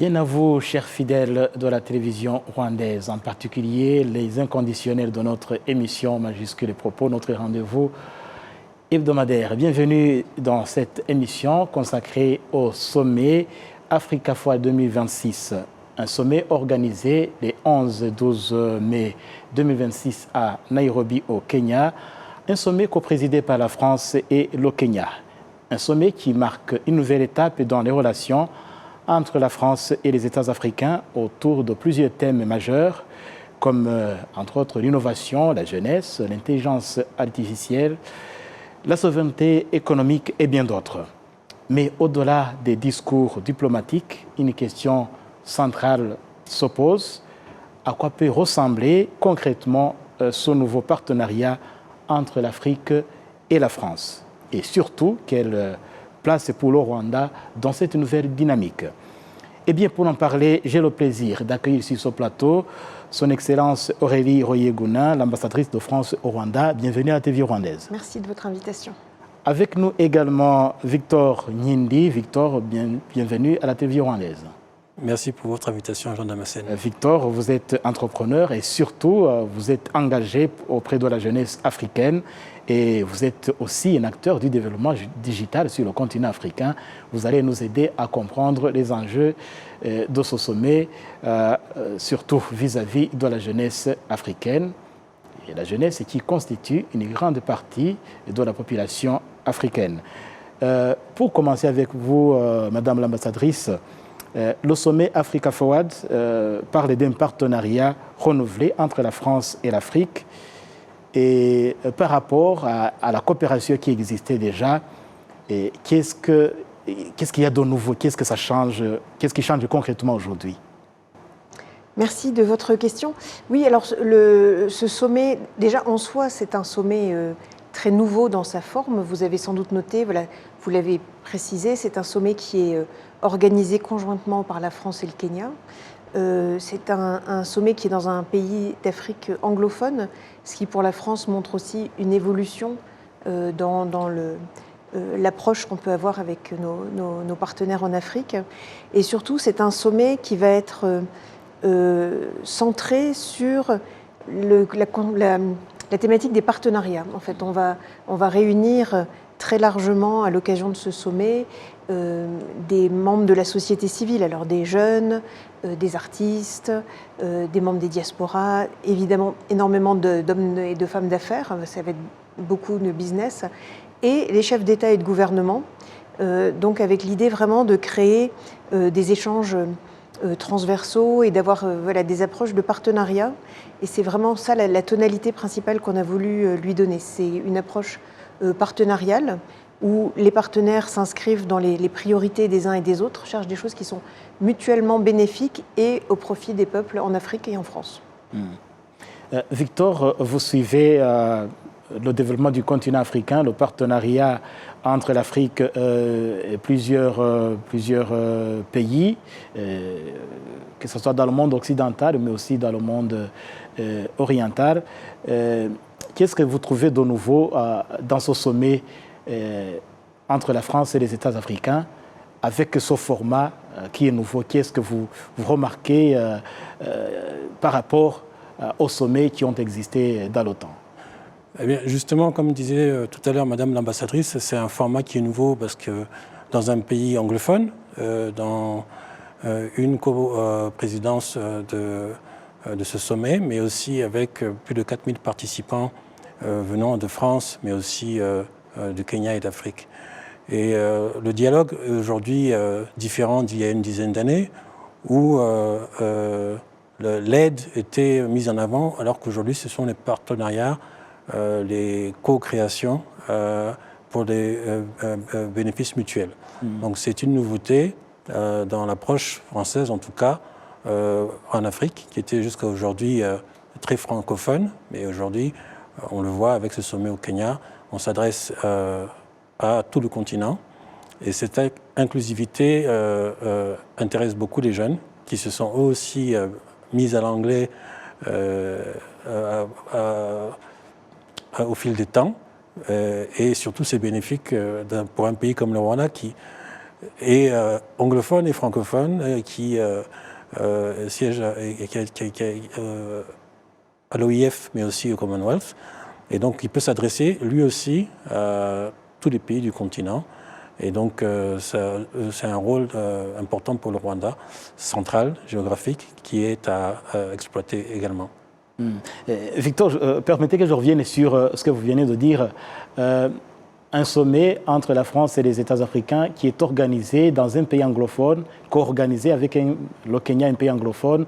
Bien à vous, chers fidèles de la télévision rwandaise, en particulier les inconditionnels de notre émission Majuscule et Propos, notre rendez-vous hebdomadaire. Bienvenue dans cette émission consacrée au sommet Africa Forward 2026, un sommet organisé les 11 et 12 mai 2026 à Nairobi au Kenya, un sommet co-présidé par la France et le Kenya. Un sommet qui marque une nouvelle étape dans les relations entre la France et les États africains autour de plusieurs thèmes majeurs, comme entre autres l'innovation, la jeunesse, l'intelligence artificielle, la souveraineté économique et bien d'autres. Mais au-delà des discours diplomatiques, une question centrale s'oppose. À quoi peut ressembler concrètement ce nouveau partenariat entre l'Afrique et la France? Et surtout, quelle place pour le Rwanda dans cette nouvelle dynamique? Eh bien, pour en parler, j'ai le plaisir d'accueillir sur ce plateau son Excellence Aurélie Royé-Gounin, l'ambassadrice de France au Rwanda. Bienvenue à la TV rwandaise. Merci de votre invitation. Avec nous également Victor Nyindi. Victor, bienvenue à la TV rwandaise. Merci pour votre invitation, Jean Damascène. Victor, vous êtes entrepreneur et surtout, vous êtes engagé auprès de la jeunesse africaine et vous êtes aussi un acteur du développement digital sur le continent africain. Vous allez nous aider à comprendre les enjeux de ce sommet, surtout vis-à-vis de la jeunesse africaine. Et la jeunesse qui constitue une grande partie de la population africaine. Pour commencer avec vous, Madame l'ambassadrice, le sommet Africa Forward parle d'un partenariat renouvelé entre la France et l'Afrique. Et par rapport à la coopération qui existait déjà, qu'est-ce qu'il y a de nouveau? Qu'est-ce que ça change? Qu'est-ce qui change concrètement aujourd'hui? Merci de votre question. Oui, alors ce sommet, déjà en soi, c'est un sommet très nouveau dans sa forme. Vous avez sans doute noté, voilà, vous l'avez précisé, c'est un sommet qui est organisé conjointement par la France et le Kenya. C'est un sommet qui est dans un pays d'Afrique anglophone, ce qui pour la France montre aussi une évolution dans l'approche qu'on peut avoir avec nos partenaires en Afrique. Et surtout, c'est un sommet qui va être centré sur la thématique des partenariats. En fait, on va réunir très largement à l'occasion de ce sommet des membres de la société civile, alors des jeunes, des artistes, des membres des diasporas, évidemment énormément d'hommes et de femmes d'affaires, ça va être beaucoup de business, et les chefs d'État et de gouvernement, donc avec l'idée vraiment de créer des échanges transversaux et d'avoir voilà, des approches de partenariat. Et c'est vraiment ça la tonalité principale qu'on a voulu lui donner. C'est une approche partenariale où les partenaires s'inscrivent dans les priorités des uns et des autres, cherchent des choses qui sont mutuellement bénéfiques et au profit des peuples en Afrique et en France. Victor, vous suivez le développement du continent africain, le partenariat entre l'Afrique et plusieurs pays, que ce soit dans le monde occidental, mais aussi dans le monde oriental. Qu'est-ce que vous trouvez de nouveau dans ce sommet entre la France et les États africains, avec ce format qui est nouveau? Qu'est-ce que vous remarquez par rapport aux sommets qui ont existé dans le temps? Eh bien, justement, comme disait tout à l'heure Madame l'ambassadrice, c'est un format qui est nouveau parce que dans un pays anglophone, dans une co-présidence de ce sommet, mais aussi avec plus de 4000 participants venant de France, mais aussi du Kenya et d'Afrique. Et le dialogue est aujourd'hui différent d'il y a une dizaine d'années, où l'aide était mise en avant, alors qu'aujourd'hui, ce sont les partenariats, les co-créations pour des bénéfices mutuels. Donc c'est une nouveauté dans l'approche française, en tout cas, en Afrique, qui était jusqu'à aujourd'hui très francophone, mais aujourd'hui, on le voit avec ce sommet au Kenya, on s'adresse à tout le continent. Et cette inclusivité intéresse beaucoup les jeunes qui se sont eux aussi mis à l'anglais au fil des temps. Et surtout, c'est bénéfique pour un pays comme le Rwanda qui et anglophones et francophones qui siègent à l'OIF, mais aussi au Commonwealth. Et donc, il peut s'adresser, lui aussi, à tous les pays du continent. Et donc, c'est un rôle important pour le Rwanda, central, géographique, qui est à exploiter également. Victor, permettez que je revienne sur ce que vous venez de dire. Un sommet entre la France et les États africains qui est organisé dans un pays anglophone, co-organisé avec le Kenya, un pays anglophone.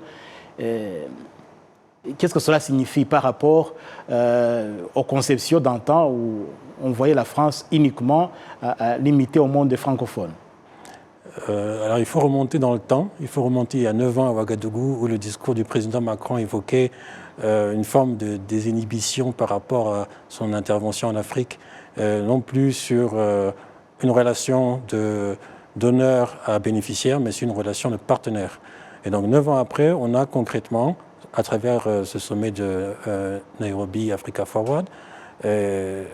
Qu'est-ce que cela signifie par rapport aux conceptions d'antan où on voyait la France uniquement limitée au monde des francophones? Alors il faut remonter dans le temps, il faut remonter il y a 9 ans à Ouagadougou où le discours du président Macron évoquait une forme de désinhibition par rapport à son intervention en Afrique, non plus sur une relation d'honneur à bénéficiaire, mais sur une relation de partenaire. Et donc 9 ans après, on a concrètement, à travers ce sommet de Nairobi Africa Forward, le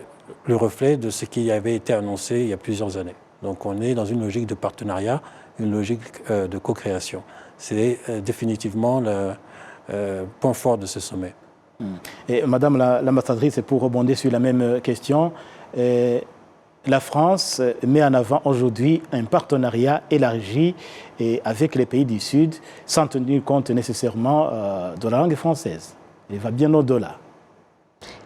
reflet de ce qui avait été annoncé il y a plusieurs années. Donc on est dans une logique de partenariat, une logique de co-création. C'est définitivement le point fort de ce sommet. Et Madame l'ambassadrice, pour rebondir sur la même question, la France met en avant aujourd'hui un partenariat élargi avec les pays du Sud, sans tenir compte nécessairement de la langue française. Elle va bien au-delà.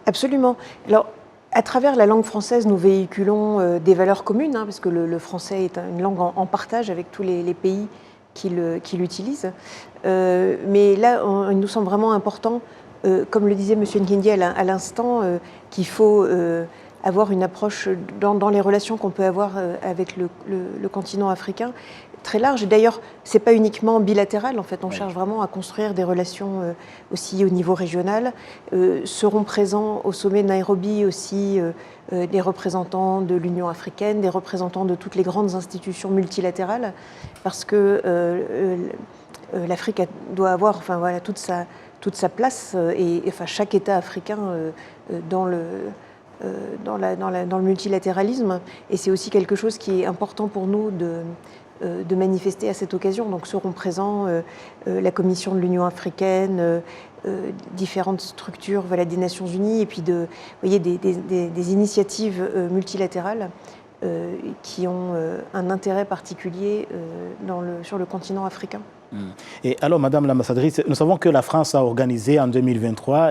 Absolument. Alors, à travers la langue française, nous véhiculons des valeurs communes, parce que le français est une langue en partage avec tous les pays qui l'utilisent. Mais là, il nous semble vraiment important, comme le disait M. Nkindi à l'instant, qu'il faut avoir une approche dans les relations qu'on peut avoir avec le continent africain très large. Et d'ailleurs, ce n'est pas uniquement bilatéral. En fait, on cherche vraiment à construire des relations aussi au niveau régional. Seront présents au sommet de Nairobi aussi des représentants de l'Union africaine, des représentants de toutes les grandes institutions multilatérales, parce que l'Afrique doit avoir toute sa place, et chaque État africain dans le multilatéralisme. Et c'est aussi quelque chose qui est important pour nous de manifester à cette occasion. Donc seront présents la Commission de l'Union africaine, différentes structures des Nations Unies, et puis des initiatives multilatérales qui ont un intérêt particulier sur le continent africain. Et alors, Madame l'ambassadrice, nous savons que la France a organisé en 2023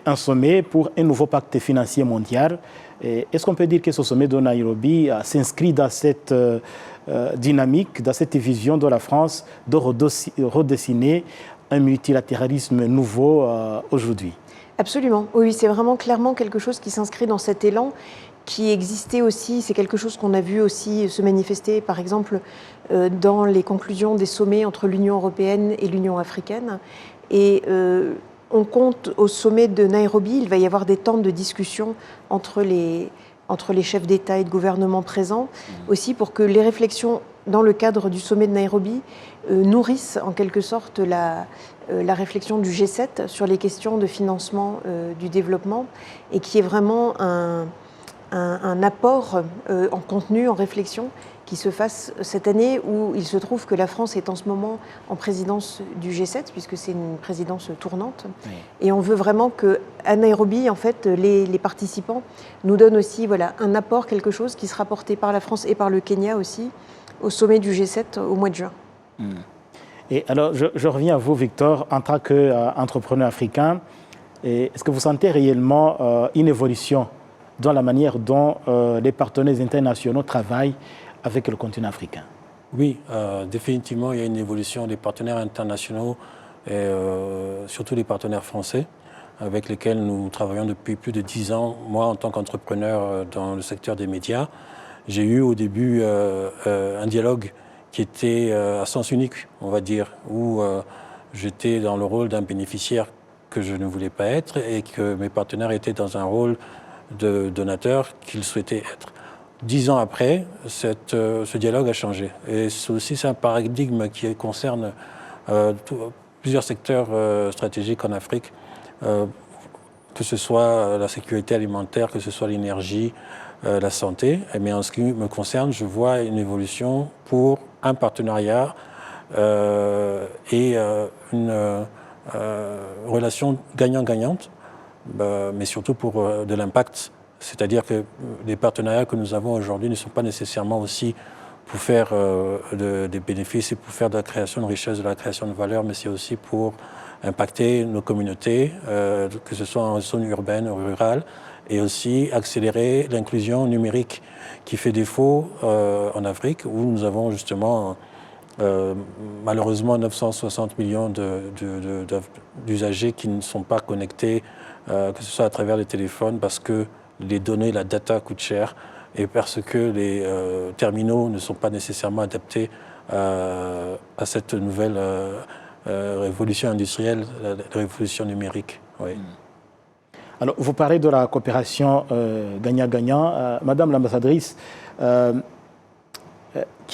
un sommet pour un nouveau pacte financier mondial. Est-ce qu'on peut dire que ce sommet de Nairobi s'inscrit dans cette dynamique, dans cette vision de la France de redessiner un multilatéralisme nouveau aujourd'hui? Absolument. Oui, c'est vraiment clairement quelque chose qui s'inscrit dans cet élan qui existait aussi. C'est quelque chose qu'on a vu aussi se manifester, par exemple, dans les conclusions des sommets entre l'Union européenne et l'Union africaine. Et on compte au sommet de Nairobi, il va y avoir des temps de discussion entre les chefs d'État et de gouvernement présents, aussi pour que les réflexions dans le cadre du sommet de Nairobi nourrissent en quelque sorte la réflexion du G7 sur les questions de financement du développement, et qui est vraiment un apport en contenu, en réflexion, qui se fasse cette année où il se trouve que la France est en ce moment en présidence du G7, puisque c'est une présidence tournante. Oui. Et on veut vraiment qu'à Nairobi, en fait, les participants nous donnent aussi un apport, quelque chose qui sera porté par la France et par le Kenya aussi, au sommet du G7 au mois de juin. Et alors, je reviens à vous, Victor, en tant qu'entrepreneur africain. Est-ce que vous sentez réellement une évolution dans la manière dont les partenaires internationaux travaillent avec le continent africain? Oui, définitivement, il y a une évolution des partenaires internationaux, et surtout les partenaires français, avec lesquels nous travaillons depuis plus de 10 ans. Moi, en tant qu'entrepreneur dans le secteur des médias, j'ai eu au début un dialogue qui était à sens unique, on va dire, où j'étais dans le rôle d'un bénéficiaire que je ne voulais pas être, et que mes partenaires étaient dans un rôle de donateur qu'ils souhaitaient être. 10 ans après, ce dialogue a changé. Et c'est un paradigme qui concerne plusieurs secteurs stratégiques en Afrique, que ce soit la sécurité alimentaire, que ce soit l'énergie, la santé. Mais en ce qui me concerne, je vois une évolution pour un partenariat et une relation gagnant-gagnante, mais surtout pour de l'impact. C'est-à-dire que les partenariats que nous avons aujourd'hui ne sont pas nécessairement aussi pour faire des bénéfices et pour faire de la création de richesse, de la création de valeur, mais c'est aussi pour impacter nos communautés, que ce soit en zone urbaine ou rurale, et aussi accélérer l'inclusion numérique qui fait défaut en Afrique, où nous avons justement malheureusement 960 millions d'usagers qui ne sont pas connectés, que ce soit à travers les téléphones, parce que les données, la data coûte cher, et parce que les terminaux ne sont pas nécessairement adaptés à cette nouvelle révolution industrielle, la révolution numérique. Oui. Alors, vous parlez de la coopération gagnant-gagnant. Madame l'ambassadrice, quelle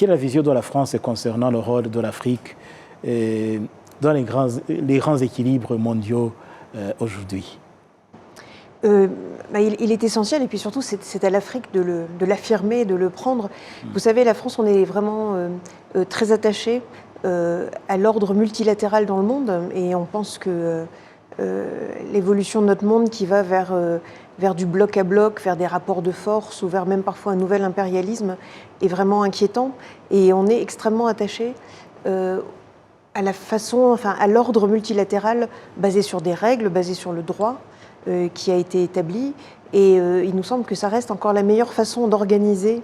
est la vision de la France concernant le rôle de l'Afrique dans les grands équilibres mondiaux aujourd'hui? Il est essentiel, et puis surtout c'est à l'Afrique de l'affirmer, de le prendre. Vous savez, la France, on est vraiment très attaché à l'ordre multilatéral dans le monde, et on pense que l'évolution de notre monde qui va vers du bloc à bloc, vers des rapports de force ou vers même parfois un nouvel impérialisme est vraiment inquiétant, et on est extrêmement attaché à la façon, enfin à l'ordre multilatéral basé sur des règles, basé sur le droit qui a été établi, et il nous semble que ça reste encore la meilleure façon d'organiser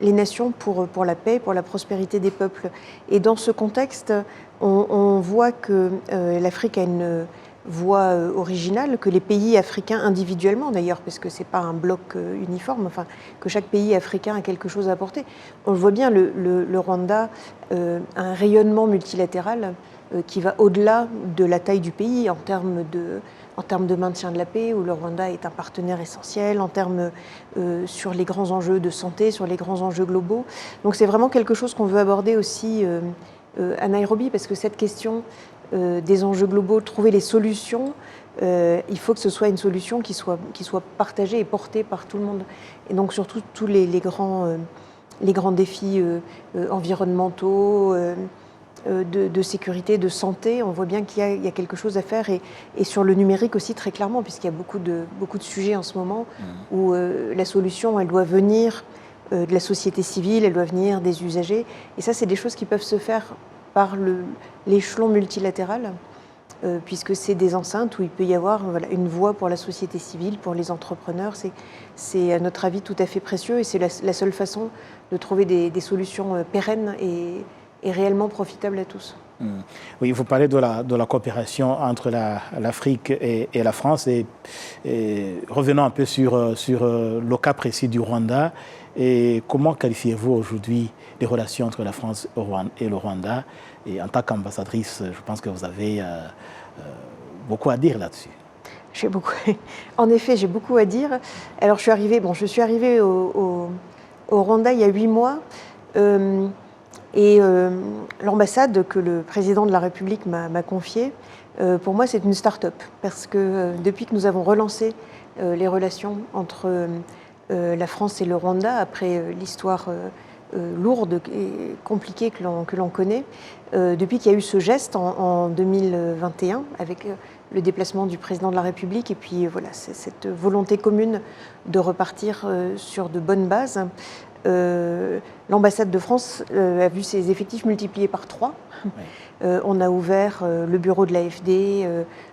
les nations pour la paix, pour la prospérité des peuples. Et dans ce contexte, on voit que l'Afrique a une voie originale, que les pays africains individuellement d'ailleurs, parce que ce n'est pas un bloc uniforme, enfin, que chaque pays africain a quelque chose à apporter. On le voit bien, le Rwanda a un rayonnement multilatéral qui va au-delà de la taille du pays en termes de maintien de la paix, où le Rwanda est un partenaire essentiel, en termes sur les grands enjeux de santé, sur les grands enjeux globaux. Donc c'est vraiment quelque chose qu'on veut aborder aussi à Nairobi, parce que cette question des enjeux globaux, trouver les solutions, il faut que ce soit une solution qui soit partagée et portée par tout le monde. Et donc surtout tous les grands défis environnementaux, de sécurité, de santé, on voit bien qu'il y a quelque chose à faire, et sur le numérique aussi très clairement, puisqu'il y a beaucoup de sujets en ce moment où la solution, elle doit venir de la société civile, elle doit venir des usagers, et ça c'est des choses qui peuvent se faire par l'échelon multilatéral, puisque c'est des enceintes où il peut y avoir une voix pour la société civile, pour les entrepreneurs. C'est à notre avis tout à fait précieux, et c'est la seule façon de trouver des solutions pérennes et réellement profitables à tous. Oui, vous parlez de la coopération entre l'Afrique et la France, et revenons un peu sur le cas précis du Rwanda. Et comment qualifiez-vous aujourd'hui les relations entre la France et le Rwanda? Et en tant qu'ambassadrice, je pense que vous avez beaucoup à dire là-dessus. En effet, j'ai beaucoup à dire. Alors, je suis arrivée au Rwanda il y a 8 mois. Et l'ambassade que le président de la République m'a confiée, pour moi, c'est une start-up. Parce que depuis que nous avons relancé les relations entre la France et le Rwanda, après l'histoire lourde et compliquée que l'on connaît, depuis qu'il y a eu ce geste en 2021, avec le déplacement du président de la République, et puis voilà, cette volonté commune de repartir sur de bonnes bases, l'ambassade de France a vu ses effectifs multipliés par 3. Oui. On a ouvert le bureau de l'AFD,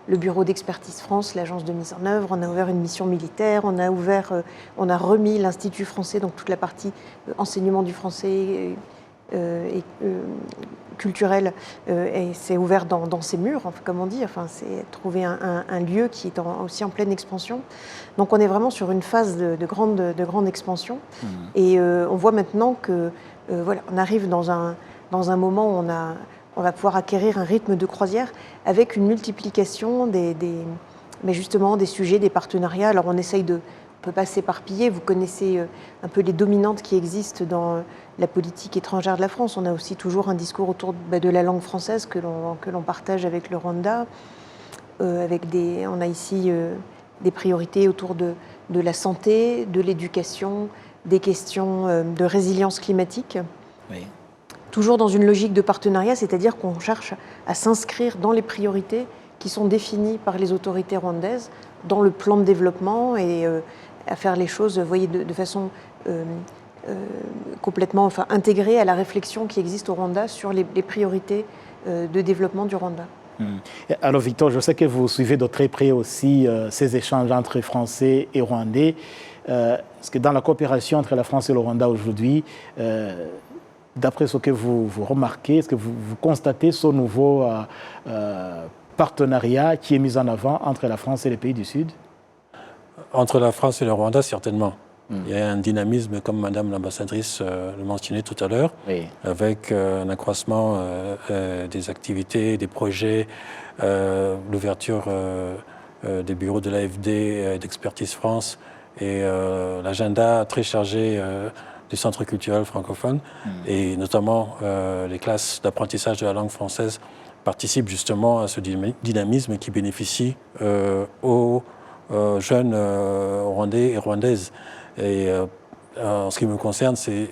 le bureau d'expertise France, l'agence de mise en œuvre, on a ouvert une mission militaire, on a remis l'Institut français, donc toute la partie enseignement du français et culturel, et c'est ouvert dans ses murs, enfin, comme on dit, enfin, c'est trouver un lieu qui est aussi en pleine expansion. Donc on est vraiment sur une phase de grande expansion, et on voit maintenant que voilà, on arrive dans un moment où on va pouvoir acquérir un rythme de croisière avec une multiplication mais justement des sujets, des partenariats. Alors on essaye on ne peut pas s'éparpiller. Vous connaissez un peu les dominantes qui existent dans la politique étrangère de la France. On a aussi toujours un discours autour de la langue française que l'on partage avec le Rwanda. On a ici des priorités autour de la santé, de l'éducation, des questions de résilience climatique. Oui. Toujours dans une logique de partenariat, c'est-à-dire qu'on cherche à s'inscrire dans les priorités qui sont définies par les autorités rwandaises dans le plan de développement et à faire les choses, vous voyez, de façon complètement intégrée à la réflexion qui existe au Rwanda sur les priorités de développement du Rwanda. Alors Victor, je sais que vous suivez de très près aussi ces échanges entre Français et Rwandais, parce que dans la coopération entre la France et le Rwanda aujourd'hui, d'après ce que vous remarquez, est-ce que vous constatez ce nouveau partenariat qui est mis en avant entre la France et les pays du Sud? Entre la France et le Rwanda, certainement. Il y a un dynamisme, comme Madame l'ambassadrice le mentionnait tout à l'heure, oui, avec un accroissement des activités, des projets, l'ouverture des bureaux de l'AFD, d'Expertise France et l'agenda très chargé du Centre culturel francophone et notamment les classes d'apprentissage de la langue française participent justement à ce dynamisme qui bénéficie aux jeunes Rwandais et Rwandaises. Et en ce qui me concerne, c'est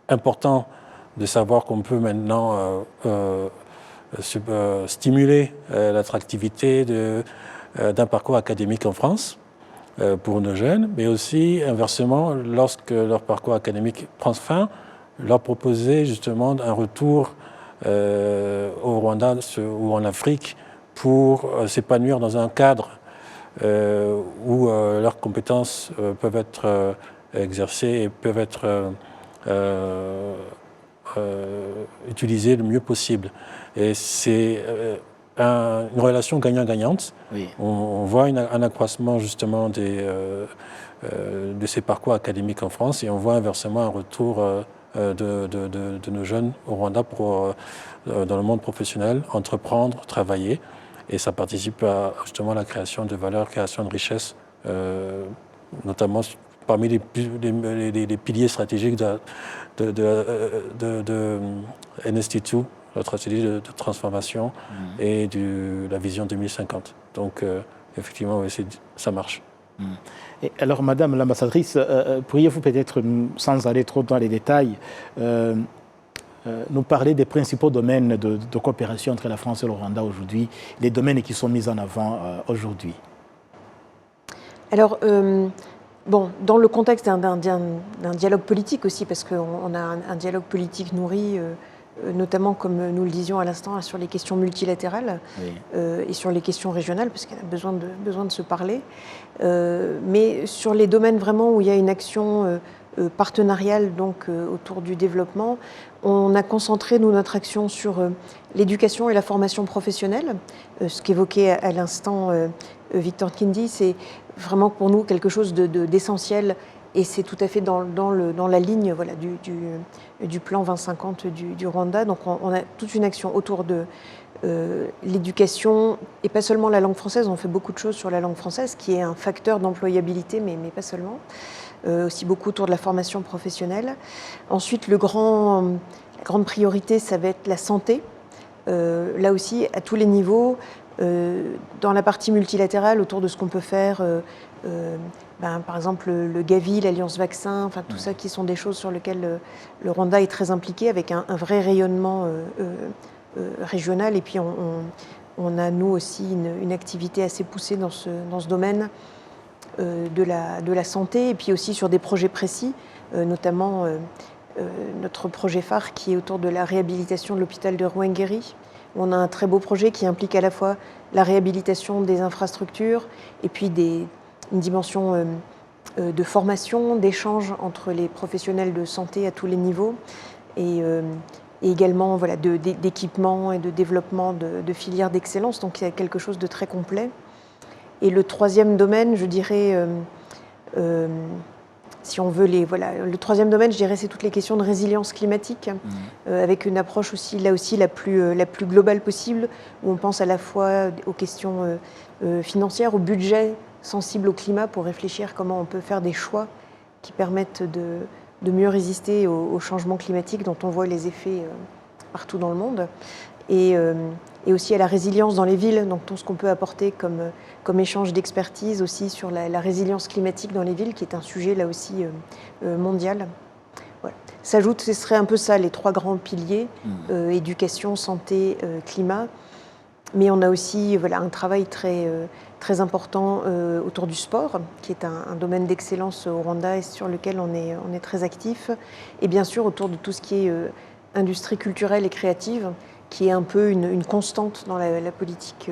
important de savoir qu'on peut maintenant stimuler l'attractivité d'un parcours académique en France pour nos jeunes, mais aussi inversement, lorsque leur parcours académique prend fin, leur proposer justement un retour au Rwanda ou en Afrique pour s'épanouir dans un cadre où leurs compétences peuvent être exercées et peuvent être utilisées le mieux possible. Et c'est une relation gagnant-gagnante. Oui. On voit un accroissement justement de ces parcours académiques en France et on voit inversement un retour de nos jeunes au Rwanda pour, dans le monde professionnel, entreprendre, travailler. Et ça participe justement à la création de valeur, création de richesse, notamment parmi les piliers stratégiques de NST2, la stratégie de transformation et de la vision 2050. Donc, effectivement, oui, ça marche. Et alors, Madame l'ambassadrice, pourriez-vous peut-être, sans aller trop dans les détails, nous parler des principaux domaines de coopération entre la France et le Rwanda aujourd'hui, les domaines qui sont mis en avant aujourd'hui? Alors, dans le contexte d'un dialogue politique aussi, parce qu'on a un dialogue politique nourri, notamment, comme nous le disions à l'instant, sur les questions multilatérales et sur les questions régionales, parce qu'il y a besoin de se parler. Mais sur les domaines vraiment où il y a une action partenariale donc, autour du développement, on a concentré notre action sur l'éducation et la formation professionnelle. Ce qu'évoquait à l'instant Victor Kindi, c'est vraiment pour nous quelque chose d'essentiel et c'est tout à fait dans la ligne voilà, du plan 2050 du Rwanda. Donc on a toute une action autour de l'éducation et pas seulement la langue française. On fait beaucoup de choses sur la langue française qui est un facteur d'employabilité, mais pas seulement. Aussi beaucoup autour de la formation professionnelle. Ensuite, la grande priorité, ça va être la santé. Là aussi, à tous les niveaux, dans la partie multilatérale, autour de ce qu'on peut faire, par exemple le Gavi, l'Alliance Vaccin, enfin tout ça qui sont des choses sur lesquelles le Rwanda est très impliqué, avec un vrai rayonnement régional. Et puis on a, nous aussi, une activité assez poussée dans ce domaine. De la santé et puis aussi sur des projets précis, notamment notre projet phare qui est autour de la réhabilitation de l'hôpital de Ruhengeri. On a un très beau projet qui implique à la fois la réhabilitation des infrastructures et puis une dimension de formation, d'échange entre les professionnels de santé à tous les niveaux et également voilà, d'équipement et de développement de filières d'excellence. Donc il y a quelque chose de très complet. Et le troisième domaine, je dirais, si on veut le troisième domaine, je dirais, c'est toutes les questions de résilience climatique, avec une approche aussi, là aussi, la plus globale possible, où on pense à la fois aux questions financières, au budget sensible au climat, pour réfléchir comment on peut faire des choix qui permettent de mieux résister au changement climatique dont on voit les effets partout dans le monde. Et et aussi à la résilience dans les villes, donc tout ce qu'on peut apporter comme échange d'expertise aussi sur la résilience climatique dans les villes, qui est un sujet là aussi mondial. Voilà. S'ajoute, ce serait un peu ça, les 3 grands piliers, éducation, santé, climat. Mais on a aussi un travail très important autour du sport, qui est un domaine d'excellence au Rwanda et sur lequel on est très actif. Et bien sûr autour de tout ce qui est industrie culturelle et créative, qui est un peu une constante dans la politique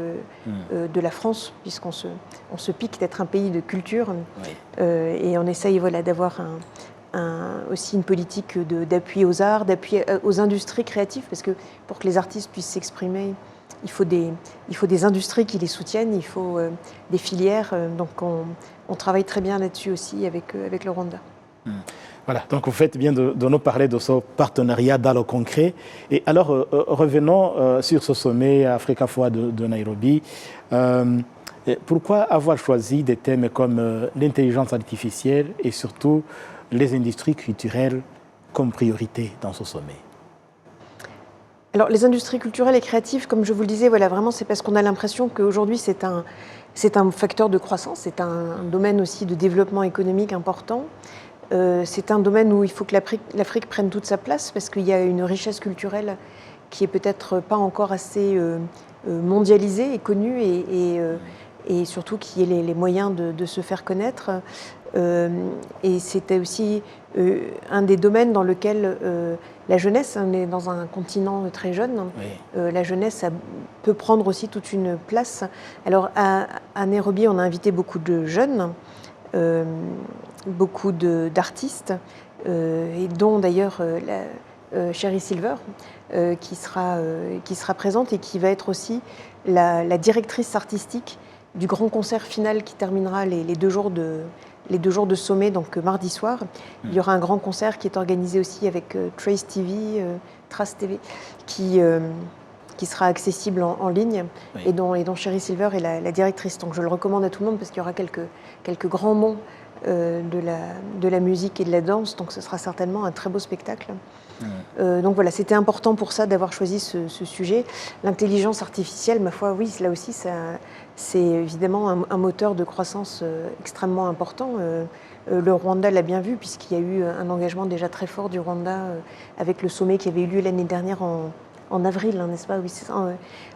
de la France, puisqu'on se pique d'être un pays de culture. Oui. Et on essaye d'avoir aussi une politique d'appui aux arts, d'appui aux industries créatives, parce que pour que les artistes puissent s'exprimer, il faut des industries qui les soutiennent, il faut des filières. Donc on travaille très bien là-dessus aussi avec le Rwanda. Voilà, donc vous faites bien de nous parler de ce partenariat dans le concret. Et alors, revenons sur ce sommet Africa Forward de Nairobi. Pourquoi avoir choisi des thèmes comme l'intelligence artificielle et surtout les industries culturelles comme priorité dans ce sommet? Alors, les industries culturelles et créatives, comme je vous le disais, vraiment, c'est parce qu'on a l'impression qu'aujourd'hui, c'est un facteur de croissance, c'est un domaine aussi de développement économique important. C'est un domaine où il faut que l'Afrique prenne toute sa place, parce qu'il y a une richesse culturelle qui est peut-être pas encore assez mondialisée et connue, et surtout qui ait les moyens de se faire connaître. Et c'était aussi un des domaines dans lequel la jeunesse, on est dans un continent très jeune, oui. La jeunesse peut prendre aussi toute une place. Alors à Nairobi, on a invité beaucoup de jeunes, beaucoup d'artistes, et dont d'ailleurs Sherry Silver, qui sera présente et qui va être aussi la directrice artistique du grand concert final qui terminera les 2 jours de sommet, donc mardi soir. Il y aura un grand concert qui est organisé aussi avec Trace TV, qui sera accessible en ligne, oui. et dont Sherry Silver est la directrice. Donc je le recommande à tout le monde parce qu'il y aura quelques grands noms de la musique et de la danse, donc ce sera certainement un très beau spectacle. Donc voilà, c'était important pour ça d'avoir choisi ce sujet. L'intelligence artificielle, ma foi, oui, là aussi, c'est évidemment un moteur de croissance extrêmement important. Le Rwanda l'a bien vu, puisqu'il y a eu un engagement déjà très fort du Rwanda avec le sommet qui avait eu lieu l'année dernière en avril, hein, n'est-ce pas? Oui, c'est ça.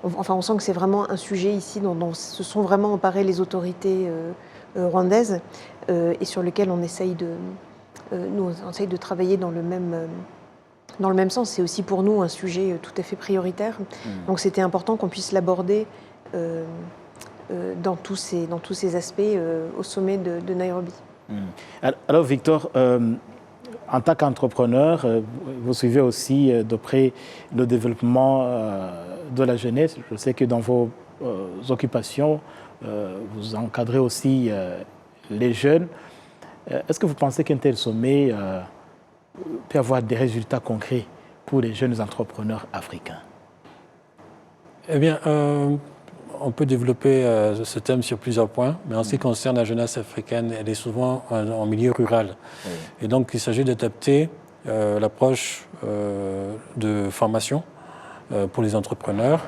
Enfin, on sent que c'est vraiment un sujet ici dont se sont vraiment emparées les autorités rwandaises, et sur lequel on essaye de travailler dans le même sens. C'est aussi pour nous un sujet tout à fait prioritaire. Donc c'était important qu'on puisse l'aborder dans tous ces aspects au sommet de Nairobi. Alors Victor, en tant qu'entrepreneur, vous suivez aussi de près le développement de la jeunesse. Je sais que dans vos occupations, vous encadrez aussi les jeunes. Est-ce que vous pensez qu'un tel sommet peut avoir des résultats concrets pour les jeunes entrepreneurs africains? Eh bien, on peut développer ce thème sur plusieurs points, mais en ce qui concerne la jeunesse africaine, elle est souvent en milieu rural. Oui. Et donc, il s'agit d'adapter l'approche de formation pour les entrepreneurs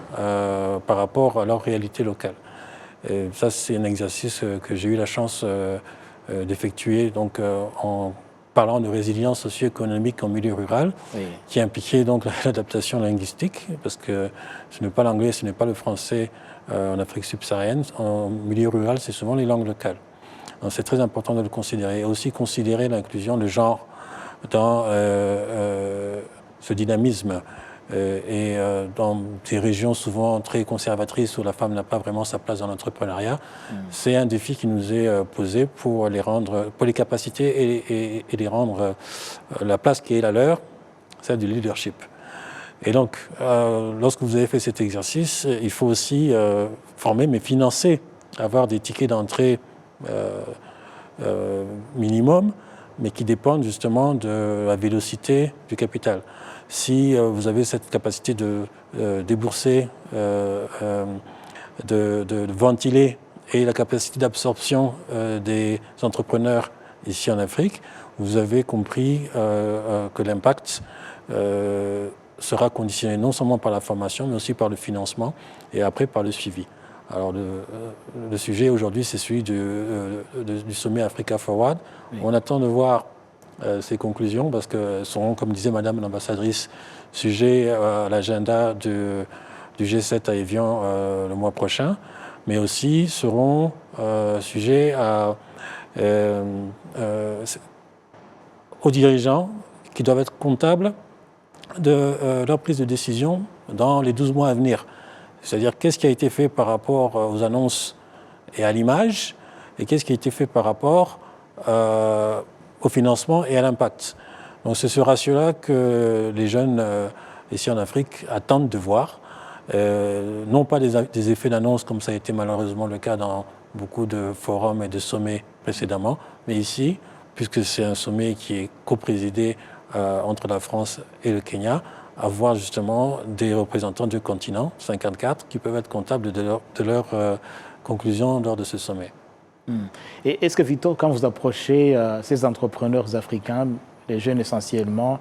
par rapport à leur réalité locale. Et ça, c'est un exercice que j'ai eu la chance d'effectuer donc, en parlant de résilience socio-économique en milieu rural, oui. qui impliquait donc l'adaptation linguistique, parce que ce n'est pas l'anglais, ce n'est pas le français en Afrique subsaharienne. En milieu rural, c'est souvent les langues locales. Donc c'est très important de le considérer. Et aussi considérer l'inclusion de genre dans ce dynamisme. Dans des régions souvent très conservatrices où la femme n'a pas vraiment sa place dans l'entrepreneuriat, c'est un défi qui nous est posé pour les capaciter et les rendre la place qui est la leur, celle du leadership. Et donc, lorsque vous avez fait cet exercice, il faut aussi former, mais financer, avoir des tickets d'entrée minimum, mais qui dépendent justement de la vélocité du capital. Si vous avez cette capacité de débourser, de ventiler et la capacité d'absorption des entrepreneurs ici en Afrique, vous avez compris que l'impact sera conditionné non seulement par la formation, mais aussi par le financement et après par le suivi. Alors le sujet aujourd'hui, c'est celui du sommet Africa Forward. Oui. On attend de voir ces conclusions parce qu'elles seront, comme disait Madame l'ambassadrice, sujet à l'agenda du G7 à Évian le mois prochain, mais aussi seront sujets aux dirigeants qui doivent être comptables de leur prise de décision dans les 12 mois à venir. C'est-à-dire qu'est-ce qui a été fait par rapport aux annonces et à l'image, et qu'est-ce qui a été fait par rapport au financement et à l'impact. Donc c'est ce ratio-là que les jeunes ici en Afrique attendent de voir. Non pas des effets d'annonce comme ça a été malheureusement le cas dans beaucoup de forums et de sommets précédemment, mais ici, puisque c'est un sommet qui est coprésidé entre la France et le Kenya, avoir justement des représentants du continent, 54, qui peuvent être comptables de leurs conclusions lors de ce sommet. Et est-ce que, Victor, quand vous approchez ces entrepreneurs africains, les jeunes essentiellement,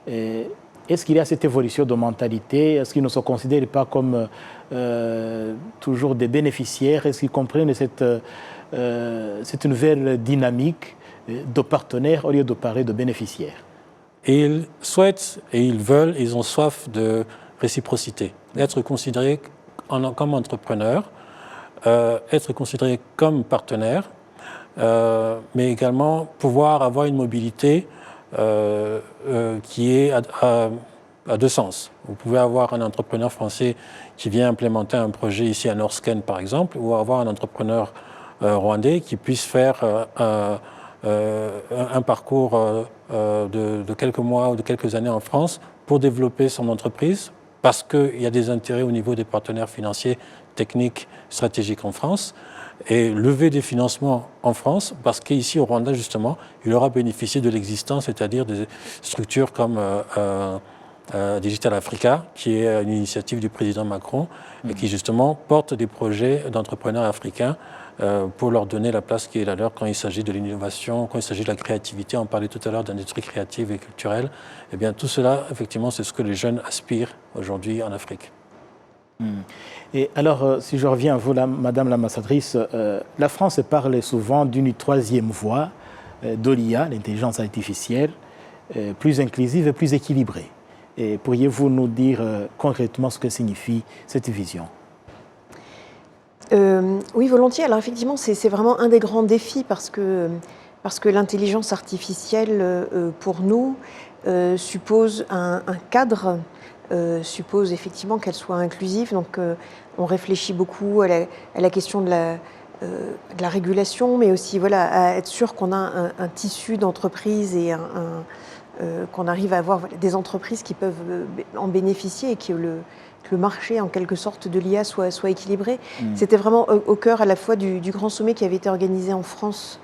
est-ce qu'il y a cette évolution de mentalité? Est-ce qu'ils ne se considèrent pas comme toujours des bénéficiaires? Est-ce qu'ils comprennent cette nouvelle dynamique de partenaires au lieu de parler de bénéficiaires? Et ils souhaitent et ils veulent, ils ont soif de réciprocité, d'être considérés comme entrepreneurs, être considérés comme partenaires, mais également pouvoir avoir une mobilité qui est à deux sens. Vous pouvez avoir un entrepreneur français qui vient implémenter un projet ici à Norsken, par exemple, ou avoir un entrepreneur rwandais qui puisse faire un parcours de quelques mois ou de quelques années en France pour développer son entreprise, parce qu'il y a des intérêts au niveau des partenaires financiers, techniques, stratégiques en France, et lever des financements en France, parce qu'ici au Rwanda, justement, il aura bénéficié de l'existence, c'est-à-dire des structures comme Digital Africa, qui est une initiative du président Macron, et qui justement porte des projets d'entrepreneurs africains pour leur donner la place qui est la leur quand il s'agit de l'innovation, quand il s'agit de la créativité. On parlait tout à l'heure d'industrie créative et culturelle. Eh bien, tout cela, effectivement, c'est ce que les jeunes aspirent aujourd'hui en Afrique. Et alors, si je reviens à vous, Madame l'ambassadrice, la France parle souvent d'une troisième voie de l'IA, l'intelligence artificielle, plus inclusive et plus équilibrée. Et pourriez-vous nous dire concrètement ce que signifie cette vision ? Oui, volontiers. Alors effectivement, c'est vraiment un des grands défis parce que l'intelligence artificielle, pour nous, suppose un cadre, suppose effectivement qu'elle soit inclusive. Donc on réfléchit beaucoup à la question de la régulation, mais aussi voilà, à être sûr qu'on a un tissu d'entreprises et qu'on arrive à avoir des entreprises qui peuvent en bénéficier et que le marché, en quelque sorte, de l'IA soit équilibré. C'était vraiment au cœur à la fois du grand sommet qui avait été organisé en France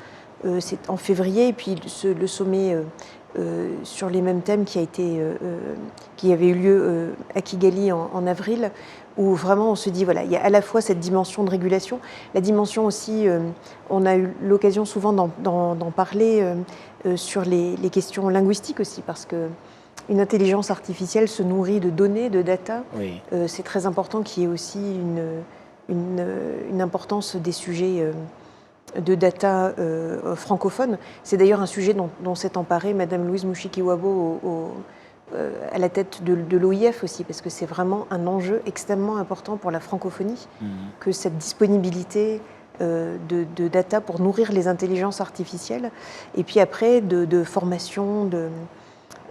en février, et puis le sommet sur les mêmes thèmes qui avait eu lieu à Kigali en avril, où vraiment on se dit, voilà, il y a à la fois cette dimension de régulation, la dimension aussi, on a eu l'occasion souvent d'en parler sur les questions linguistiques aussi, parce que une intelligence artificielle se nourrit de données, de data. Oui. C'est très important qu'il y ait aussi une importance des sujets de data francophones. C'est d'ailleurs un sujet dont s'est emparée Madame Louise Mushikiwabo à la tête de l'OIF aussi, parce que c'est vraiment un enjeu extrêmement important pour la francophonie, que cette disponibilité de data pour nourrir les intelligences artificielles, et puis après de formation,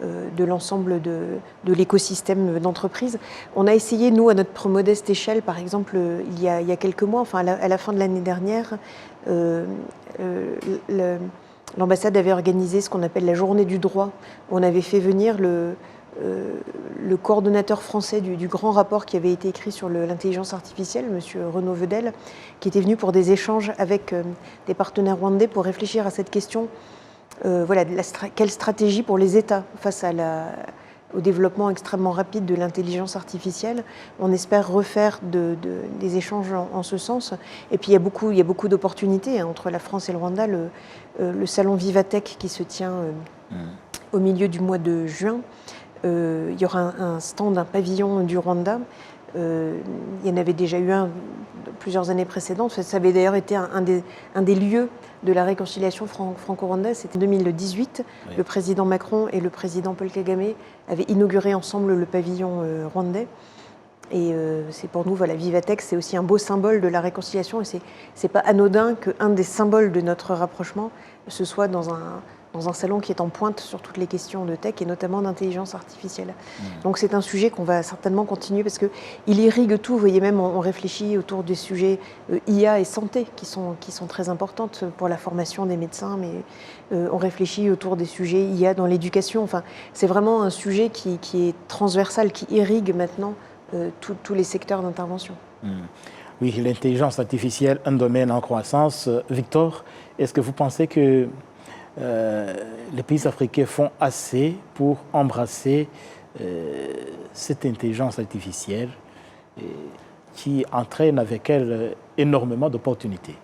de l'ensemble de l'écosystème d'entreprise. On a essayé, nous, à notre modeste échelle, par exemple, il y a quelques mois, enfin à la fin de l'année dernière, l'ambassade avait organisé ce qu'on appelle la journée du droit. On avait fait venir le coordonnateur français du grand rapport qui avait été écrit sur l'intelligence artificielle, M. Renaud Vedel, qui était venu pour des échanges avec des partenaires rwandais pour réfléchir à cette question. Voilà, quelle stratégie pour les États face au développement extrêmement rapide de l'intelligence artificielle. On espère refaire des échanges en ce sens. Et puis il y a beaucoup d'opportunités entre la France et le Rwanda. Le salon Vivatech qui se tient au milieu du mois de juin il y aura un stand, un pavillon du Rwanda. Il y en avait déjà eu un plusieurs années précédentes. Ça avait d'ailleurs été un des lieux de la réconciliation franco-rwandaise. C'était en 2018. Oui. Le président Macron et le président Paul Kagame avaient inauguré ensemble le pavillon rwandais. Et c'est pour nous, voilà, Vivatex, c'est aussi un beau symbole de la réconciliation. Et c'est pas anodin qu'un des symboles de notre rapprochement, ce soit dans un salon qui est en pointe sur toutes les questions de tech et notamment d'intelligence artificielle. Donc c'est un sujet qu'on va certainement continuer parce qu'il irrigue tout. Vous voyez, même on réfléchit autour des sujets IA et santé qui sont très importantes pour la formation des médecins, mais on réfléchit autour des sujets IA dans l'éducation. Enfin, c'est vraiment un sujet qui est transversal, qui irrigue maintenant tous les secteurs d'intervention. Oui, l'intelligence artificielle, un domaine en croissance. Victor, est-ce que vous pensez que les pays africains font assez pour embrasser cette intelligence artificielle qui entraîne avec elle énormément d'opportunités?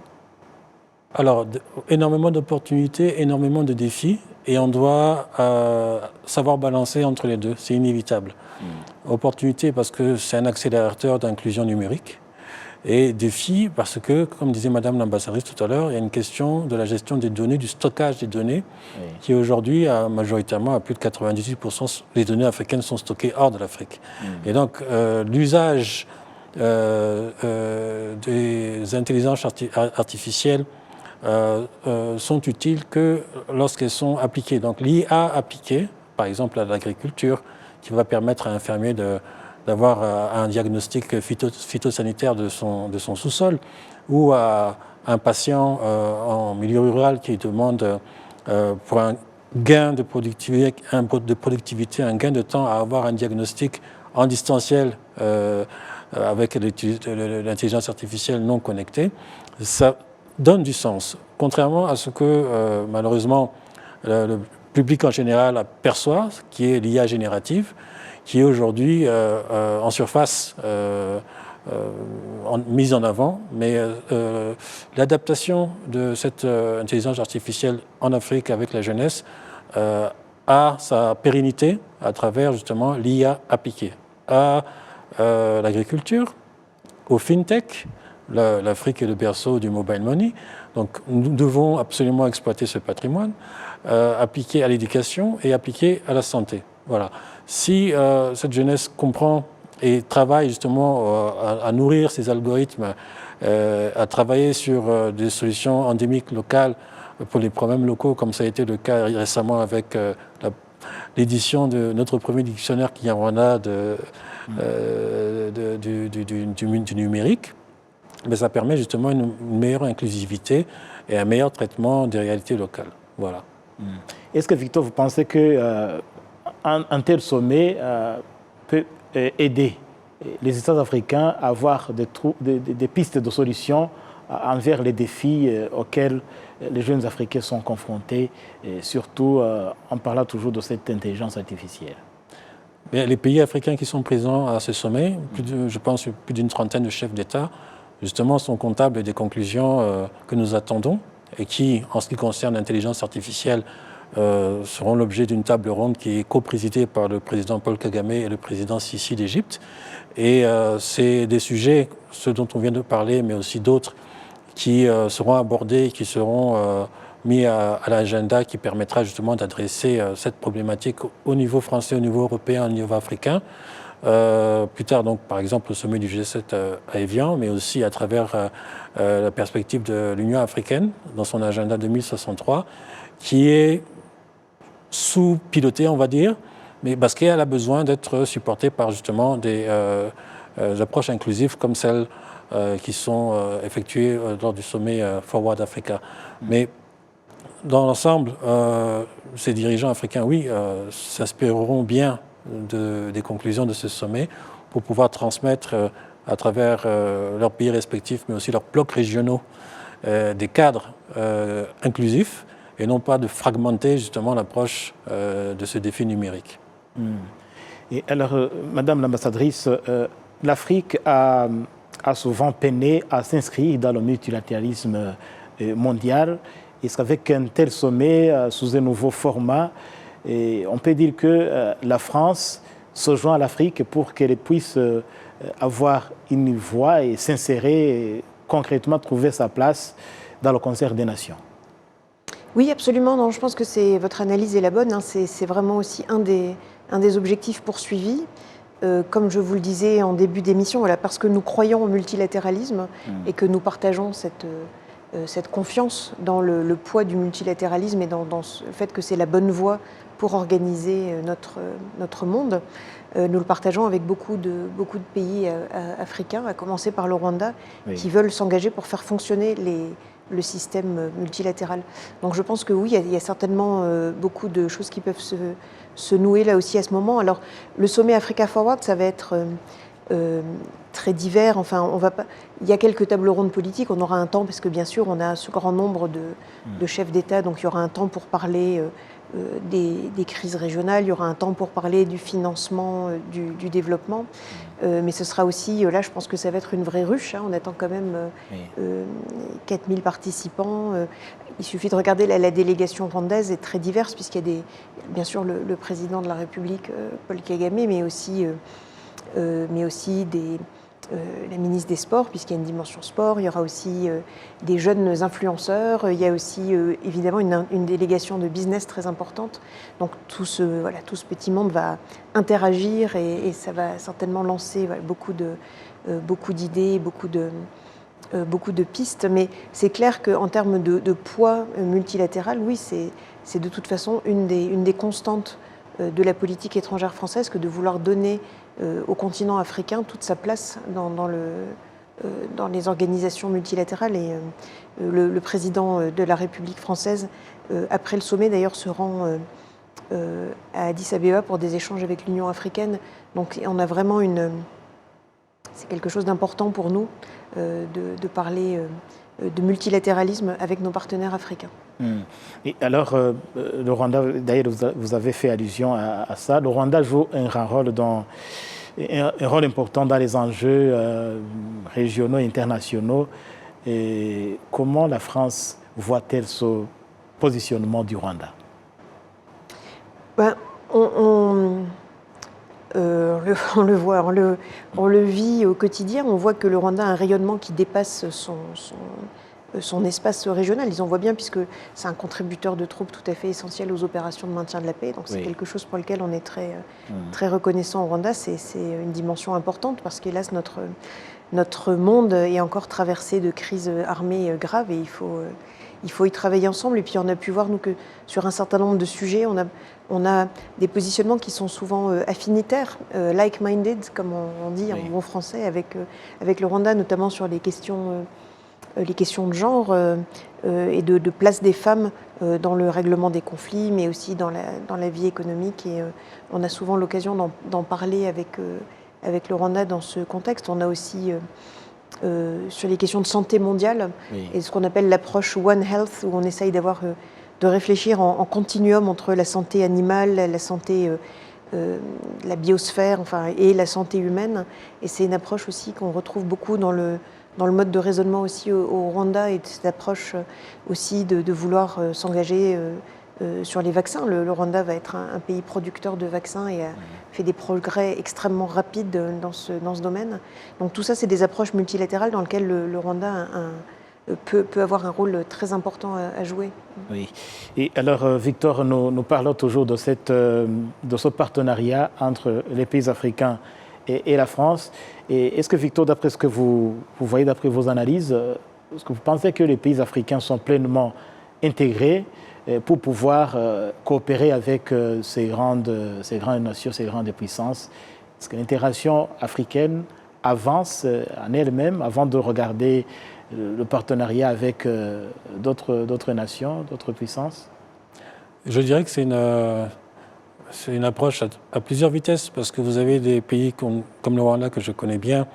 Alors, énormément d'opportunités, énormément de défis, et on doit savoir balancer entre les deux, c'est inévitable. Opportunité parce que c'est un accélérateur d'inclusion numérique, et défi parce que, comme disait Madame l'ambassadrice tout à l'heure, il y a une question de la gestion des données, du stockage des données, qui aujourd'hui, majoritairement, à plus de 98%, les données africaines sont stockées hors de l'Afrique. Et donc, l'usage des intelligences artificielles sont utiles que lorsqu'elles sont appliquées. Donc, l'IA appliquée, par exemple à l'agriculture, qui va permettre à un fermier d'avoir un diagnostic phytosanitaire de son sous-sol, ou à un patient en milieu rural qui demande pour un gain de productivité, un gain de temps à avoir un diagnostic en distanciel avec l'intelligence artificielle non connectée, ça donne du sens. Contrairement à ce que malheureusement le public en général aperçoit, qui est l'IA générative, qui est aujourd'hui en surface mise en avant, mais l'adaptation de cette intelligence artificielle en Afrique avec la jeunesse a sa pérennité à travers justement l'IA appliquée à l'agriculture, au fintech. L'Afrique est le berceau du mobile money, donc nous devons absolument exploiter ce patrimoine, appliquer à l'éducation et appliquer à la santé. Voilà. Si cette jeunesse comprend et travaille justement à nourrir ces algorithmes, à travailler sur des solutions endémiques locales pour les problèmes locaux, comme ça a été le cas récemment avec l'édition de notre premier dictionnaire Kinyarwanda du numérique, mais ça permet justement une meilleure inclusivité et un meilleur traitement des réalités locales. Voilà. Est-ce que, Victor, vous pensez que un tel sommet peut aider les États africains à avoir des pistes de solutions envers les défis auxquels les jeunes Africains sont confrontés, et surtout en parlant toujours de cette intelligence artificielle? Les pays africains qui sont présents à ce sommet, je pense plus d'une trentaine de chefs d'État, justement sont comptables des conclusions que nous attendons et qui, en ce qui concerne l'intelligence artificielle, seront l'objet d'une table ronde qui est co-présidée par le président Paul Kagame et le président Sisi d'Égypte. Et c'est des sujets, ceux dont on vient de parler, mais aussi d'autres, qui seront abordés, qui seront mis à l'agenda, qui permettra justement d'adresser cette problématique au niveau français, au niveau européen, au niveau africain. Plus tard, donc, par exemple, au sommet du G7 à Évian, mais aussi à travers la perspective de l'Union africaine dans son agenda 2063, qui est sous-pilotée, on va dire, mais parce qu'elle a besoin d'être supportée par justement des approches inclusives comme celles qui sont effectuées lors du sommet Forward Africa. Mais dans l'ensemble, ces dirigeants africains, oui, s'inspireront bien des conclusions de ce sommet pour pouvoir transmettre à travers leurs pays respectifs, mais aussi leurs blocs régionaux, des cadres inclusifs et non pas de fragmenter justement l'approche de ce défi numérique. Et alors, Madame l'ambassadrice, l'Afrique a souvent peiné à s'inscrire dans le multilatéralisme mondial. Est-ce qu'avec un tel sommet, sous un nouveau format, Et on peut dire que la France se joint à l'Afrique pour qu'elle puisse avoir une voix et s'insérer et concrètement trouver sa place dans le concert des nations. Oui, absolument. Non, je pense que votre analyse est la bonne. Hein. C'est vraiment aussi un des objectifs poursuivis. Comme je vous le disais en début d'émission, voilà, parce que nous croyons au multilatéralisme et que nous partageons cette confiance dans le poids du multilatéralisme et dans le fait que c'est la bonne voie pour organiser notre monde. Nous le partageons avec beaucoup de pays africains, à commencer par le Rwanda, qui veulent s'engager pour faire fonctionner le système multilatéral. Donc je pense que oui, il y a certainement beaucoup de choses qui peuvent se nouer là aussi à ce moment. Alors le sommet Africa Forward, ça va être très divers. Enfin, il y a quelques tables rondes politiques, on aura un temps, parce que bien sûr on a ce grand nombre de chefs d'État, donc il y aura un temps pour parler des crises régionales, il y aura un temps pour parler du financement du développement, mais ce sera aussi, là je pense que ça va être une vraie ruche, hein. On attend quand même 4000 participants. Il suffit de regarder la délégation rwandaise est très diverse, puisqu'il y a bien sûr le président de la République, Paul Kagame, mais aussi la ministre des Sports, puisqu'il y a une dimension sport. Il y aura aussi des jeunes influenceurs. Il y a aussi évidemment une délégation de business très importante. Donc tout ce petit monde va interagir et ça va certainement lancer beaucoup d'idées, beaucoup de pistes. Mais c'est clair qu'en termes de poids multilatéral, oui, c'est de toute façon une des constantes de la politique étrangère française que de vouloir donner au continent africain toute sa place dans les organisations multilatérales. Et le président de la République française, après le sommet d'ailleurs, se rend à Addis Abeba pour des échanges avec l'Union africaine. Donc on a vraiment c'est quelque chose d'important pour nous de parler de multilatéralisme avec nos partenaires africains. Et alors, le Rwanda, d'ailleurs vous avez fait allusion à ça, le Rwanda joue un rôle important dans les enjeux régionaux et internationaux. Et comment la France voit-elle ce positionnement du Rwanda? On le voit, on le vit au quotidien. On voit que le Rwanda a un rayonnement qui dépasse son espace régional. Ils en voient bien, puisque c'est un contributeur de troupes tout à fait essentiel aux opérations de maintien de la paix. Donc c'est quelque chose pour lequel on est très reconnaissant au Rwanda. C'est une dimension importante, parce qu'hélas, notre monde est encore traversé de crises armées graves, et il faut y travailler ensemble. Et puis on a pu voir, nous, que sur un certain nombre de sujets, on a des positionnements qui sont souvent affinitaires, like-minded, comme on dit en bon français, avec le Rwanda, notamment sur les questions de genre et de place des femmes dans le règlement des conflits, mais aussi dans la vie économique. Et on a souvent l'occasion d'en parler avec le Rwanda dans ce contexte. On a aussi sur les questions de santé mondiale et ce qu'on appelle l'approche One Health, où on essaye de réfléchir en continuum entre la santé animale, la santé, la biosphère, et la santé humaine. Et c'est une approche aussi qu'on retrouve beaucoup dans le mode de raisonnement aussi au Rwanda, et cette approche aussi de vouloir s'engager sur les vaccins. Le Rwanda va être un pays producteur de vaccins et a fait des progrès extrêmement rapides dans ce domaine. Donc tout ça, c'est des approches multilatérales dans lesquelles le Rwanda peut avoir un rôle très important à jouer. Oui. Et alors, Victor, nous parlons toujours de ce partenariat entre les pays africains et la France. Et est-ce que, Victor, d'après ce que vous voyez, d'après vos analyses, est-ce que vous pensez que les pays africains sont pleinement intégrés pour pouvoir coopérer avec ces grandes nations, ces grandes puissances? Est-ce que l'intégration africaine avance en elle-même avant de regarder le partenariat avec d'autres nations, d'autres puissances? Je dirais que c'est une approche à plusieurs vitesses, parce que vous avez des pays comme le Rwanda, que je connais bien,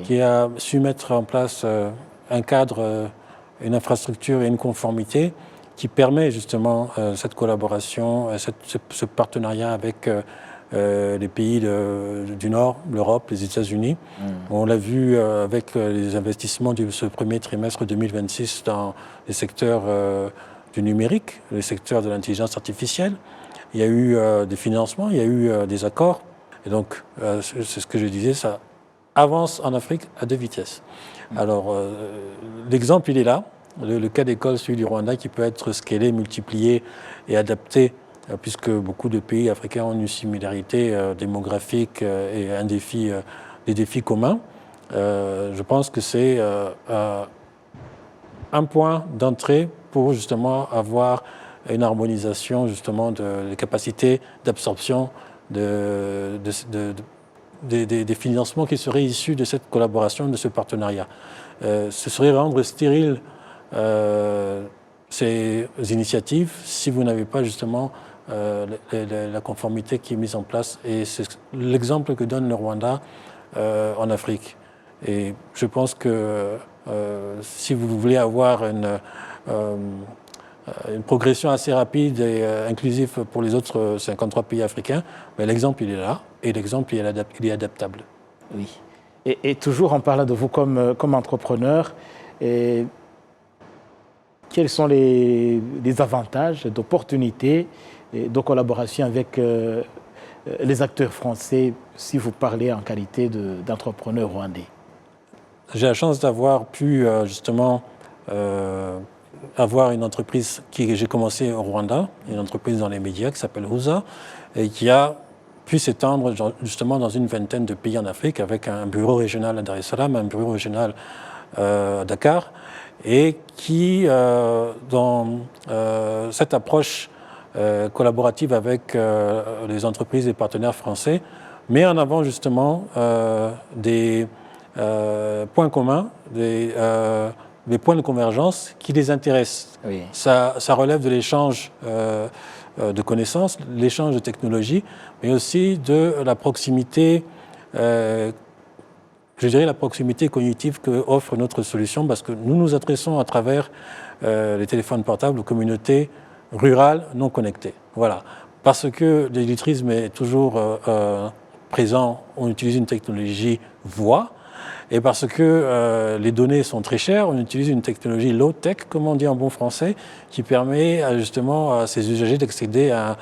qui a su mettre en place un cadre, une infrastructure et une conformité qui permet justement cette collaboration, ce partenariat avec les pays du Nord, l'Europe, les États-Unis. On l'a vu avec les investissements de ce premier trimestre 2026 dans les secteurs du numérique, les secteurs de l'intelligence artificielle. il y a eu des financements, il y a eu des accords. Et donc, c'est ce que je disais, ça avance en Afrique à 2 vitesses. Alors, l'exemple, il est là. Le cas d'école, celui du Rwanda, qui peut être scalé, multiplié et adapté, puisque beaucoup de pays africains ont une similarité démographique et des défis communs. Je pense que c'est un point d'entrée pour justement avoir une harmonisation justement des capacités d'absorption des financements qui seraient issus de cette collaboration, de ce partenariat. Ce serait rendre stérile ces initiatives si vous n'avez pas justement la conformité qui est mise en place. Et c'est l'exemple que donne le Rwanda en Afrique. Et je pense que si vous voulez avoir une progression assez rapide et inclusive pour les autres 53 pays africains, ben l'exemple il est là et l'exemple il est adaptable. Oui. Et toujours en parlant de vous comme entrepreneur, quels sont les avantages d'opportunités de collaboration avec les acteurs français si vous parlez en qualité d'entrepreneur rwandais? J'ai la chance d'avoir pu justement avoir une entreprise j'ai commencé au Rwanda, une entreprise dans les médias qui s'appelle Huza et qui a pu s'étendre justement dans une vingtaine de pays en Afrique avec un bureau régional à Dar es Salaam, un bureau régional à Dakar et qui, dans cette approche collaborative avec les entreprises et partenaires français, met en avant justement des points communs, des points de convergence qui les intéressent. Oui. Ça relève de l'échange de connaissances, l'échange de technologies, mais aussi de la proximité, je dirais la proximité cognitive que offre notre solution, parce que nous nous adressons à travers les téléphones portables aux communautés rurales non connectées. Voilà. Parce que l'illettrisme est toujours présent, on utilise une technologie voix. Et parce que les données sont très chères, on utilise une technologie low-tech, comme on dit en bon français, qui permet justement à ces usagers d'accéder à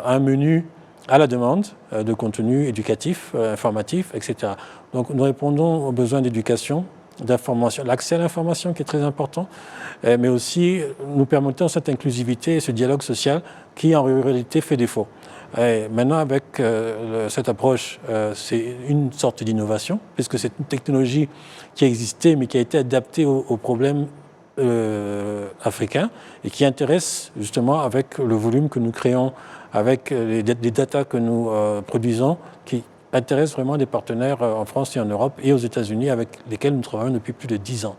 un menu à la demande de contenu éducatif, informatif, etc. Donc nous répondons aux besoins d'éducation, d'information, l'accès à l'information qui est très important, mais aussi nous permettons cette inclusivité et ce dialogue social qui en réalité fait défaut. Et maintenant, avec cette approche, c'est une sorte d'innovation, puisque c'est une technologie qui existait, mais qui a été adaptée aux problèmes africains et qui intéresse justement avec le volume que nous créons, avec les datas que nous produisons, qui intéresse vraiment des partenaires en France et en Europe et aux États-Unis avec lesquels nous travaillons depuis plus de 10 ans.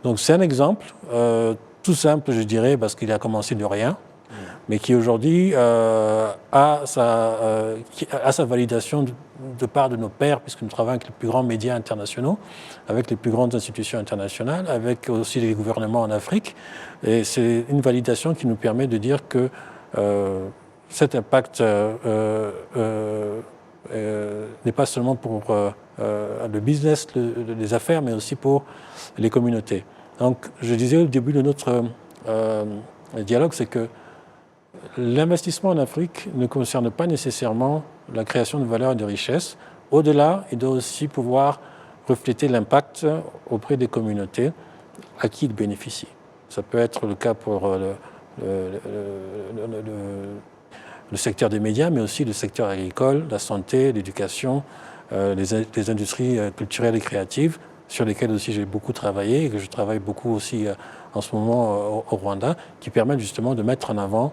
Donc c'est un exemple tout simple, je dirais, parce qu'il a commencé de rien, mais qui aujourd'hui a sa validation de part de nos pairs, puisque nous travaillons avec les plus grands médias internationaux, avec les plus grandes institutions internationales, avec aussi les gouvernements en Afrique. Et c'est une validation qui nous permet de dire que cet impact n'est pas seulement pour le business, les affaires, mais aussi pour les communautés. Donc, je disais au début de notre dialogue, c'est que l'investissement en Afrique ne concerne pas nécessairement la création de valeur et de richesse. Au-delà, il doit aussi pouvoir refléter l'impact auprès des communautés à qui il bénéficie. Ça peut être le cas pour le secteur des médias, mais aussi le secteur agricole, la santé, l'éducation, les industries culturelles et créatives, sur lesquelles aussi j'ai beaucoup travaillé et que je travaille beaucoup aussi en ce moment au Rwanda, qui permettent justement de mettre en avant,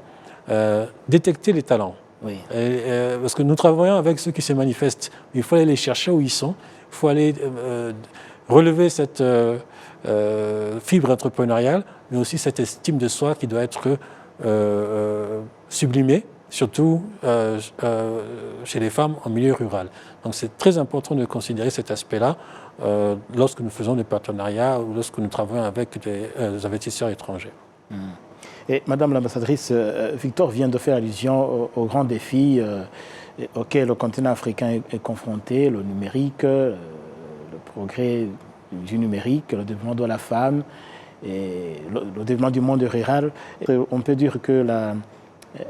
détecter les talents. Oui. Parce que nous travaillons avec ceux qui se manifestent. Il faut aller les chercher où ils sont. Il faut aller relever cette fibre entrepreneuriale, mais aussi cette estime de soi qui doit être sublimée, surtout chez les femmes en milieu rural. Donc c'est très important de considérer cet aspect-là lorsque nous faisons des partenariats ou lorsque nous travaillons avec des investisseurs étrangers. Et Madame l'ambassadrice, Victor vient de faire allusion aux grands défis auxquels le continent africain est confronté, le numérique, le progrès du numérique, le développement de la femme et le développement du monde rural. On peut dire que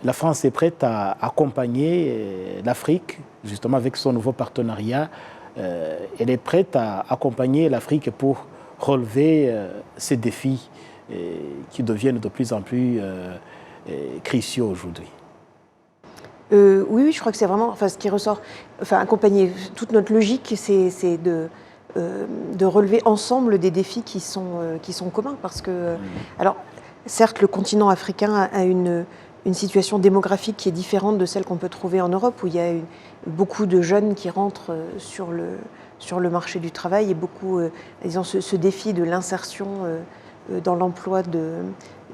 La France est prête à accompagner l'Afrique, justement avec son nouveau partenariat. Elle est prête à accompagner l'Afrique pour relever ces défis qui deviennent de plus en plus cruciaux aujourd'hui. Oui, je crois que c'est vraiment, ce qui ressort, accompagner. Toute notre logique, c'est de relever ensemble des défis qui sont communs. Parce que, alors, certes, le continent africain a une situation démographique qui est différente de celle qu'on peut trouver en Europe, où il y a beaucoup de jeunes qui rentrent sur le marché du travail et beaucoup, disons, ce défi de l'insertion dans l'emploi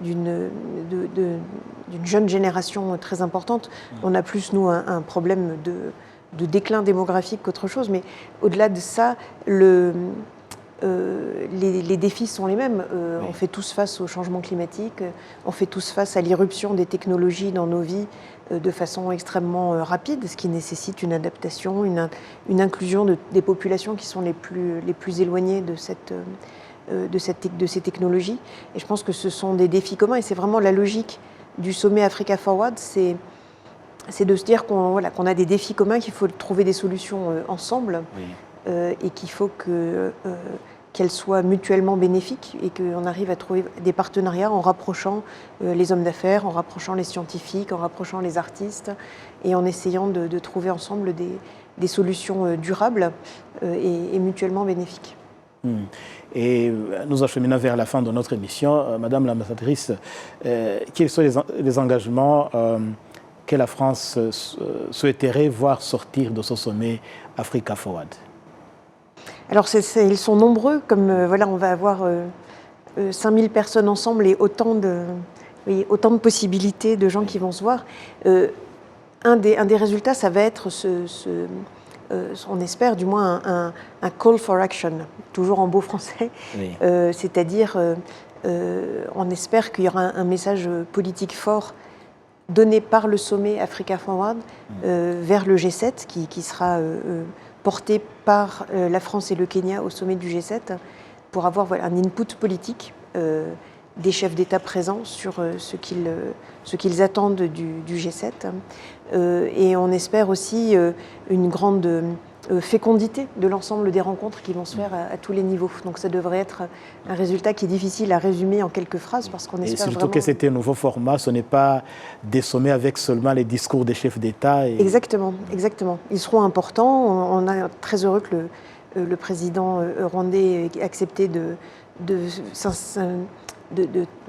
d'une jeune génération très importante. On a plus, nous, un problème de déclin démographique qu'autre chose, mais au-delà de ça, les défis sont les mêmes. Oui. On fait tous face au changement climatique, on fait tous face à l'irruption des technologies dans nos vies de façon extrêmement rapide, ce qui nécessite une adaptation, une inclusion des populations qui sont les plus éloignées de ces technologies. Et je pense que ce sont des défis communs, et c'est vraiment la logique du sommet Africa Forward, c'est de se dire qu'on a des défis communs, qu'il faut trouver des solutions ensemble, oui. Et qu'il faut qu'elles soient mutuellement bénéfiques et qu'on arrive à trouver des partenariats en rapprochant les hommes d'affaires, en rapprochant les scientifiques, en rapprochant les artistes et en essayant de trouver ensemble des solutions durables et mutuellement bénéfiques. Et nous acheminons vers la fin de notre émission. Madame l'ambassadrice, quels sont les engagements que la France souhaiterait voir sortir de ce sommet Africa Forward? Alors, ils sont nombreux, comme on va avoir 5000 personnes ensemble et autant de possibilités de gens qui vont se voir. Un des résultats, ça va être on espère du moins un call for action, toujours en beau français, oui. C'est-à-dire on espère qu'il y aura un message politique fort donné par le sommet Africa Forward vers le G7 qui sera porté par la France et le Kenya au sommet du G7 pour avoir un input politique des chefs d'État présents sur ce qu'ils attendent du G7. Et on espère aussi une grande fécondité de l'ensemble des rencontres qui vont se faire à tous les niveaux. Donc ça devrait être un résultat qui est difficile à résumer en quelques phrases parce qu'on espère surtout que c'était un nouveau format, ce n'est pas des sommets avec seulement les discours des chefs d'État. Exactement, exactement. Ils seront importants. On est très heureux que le président rwandais ait accepté de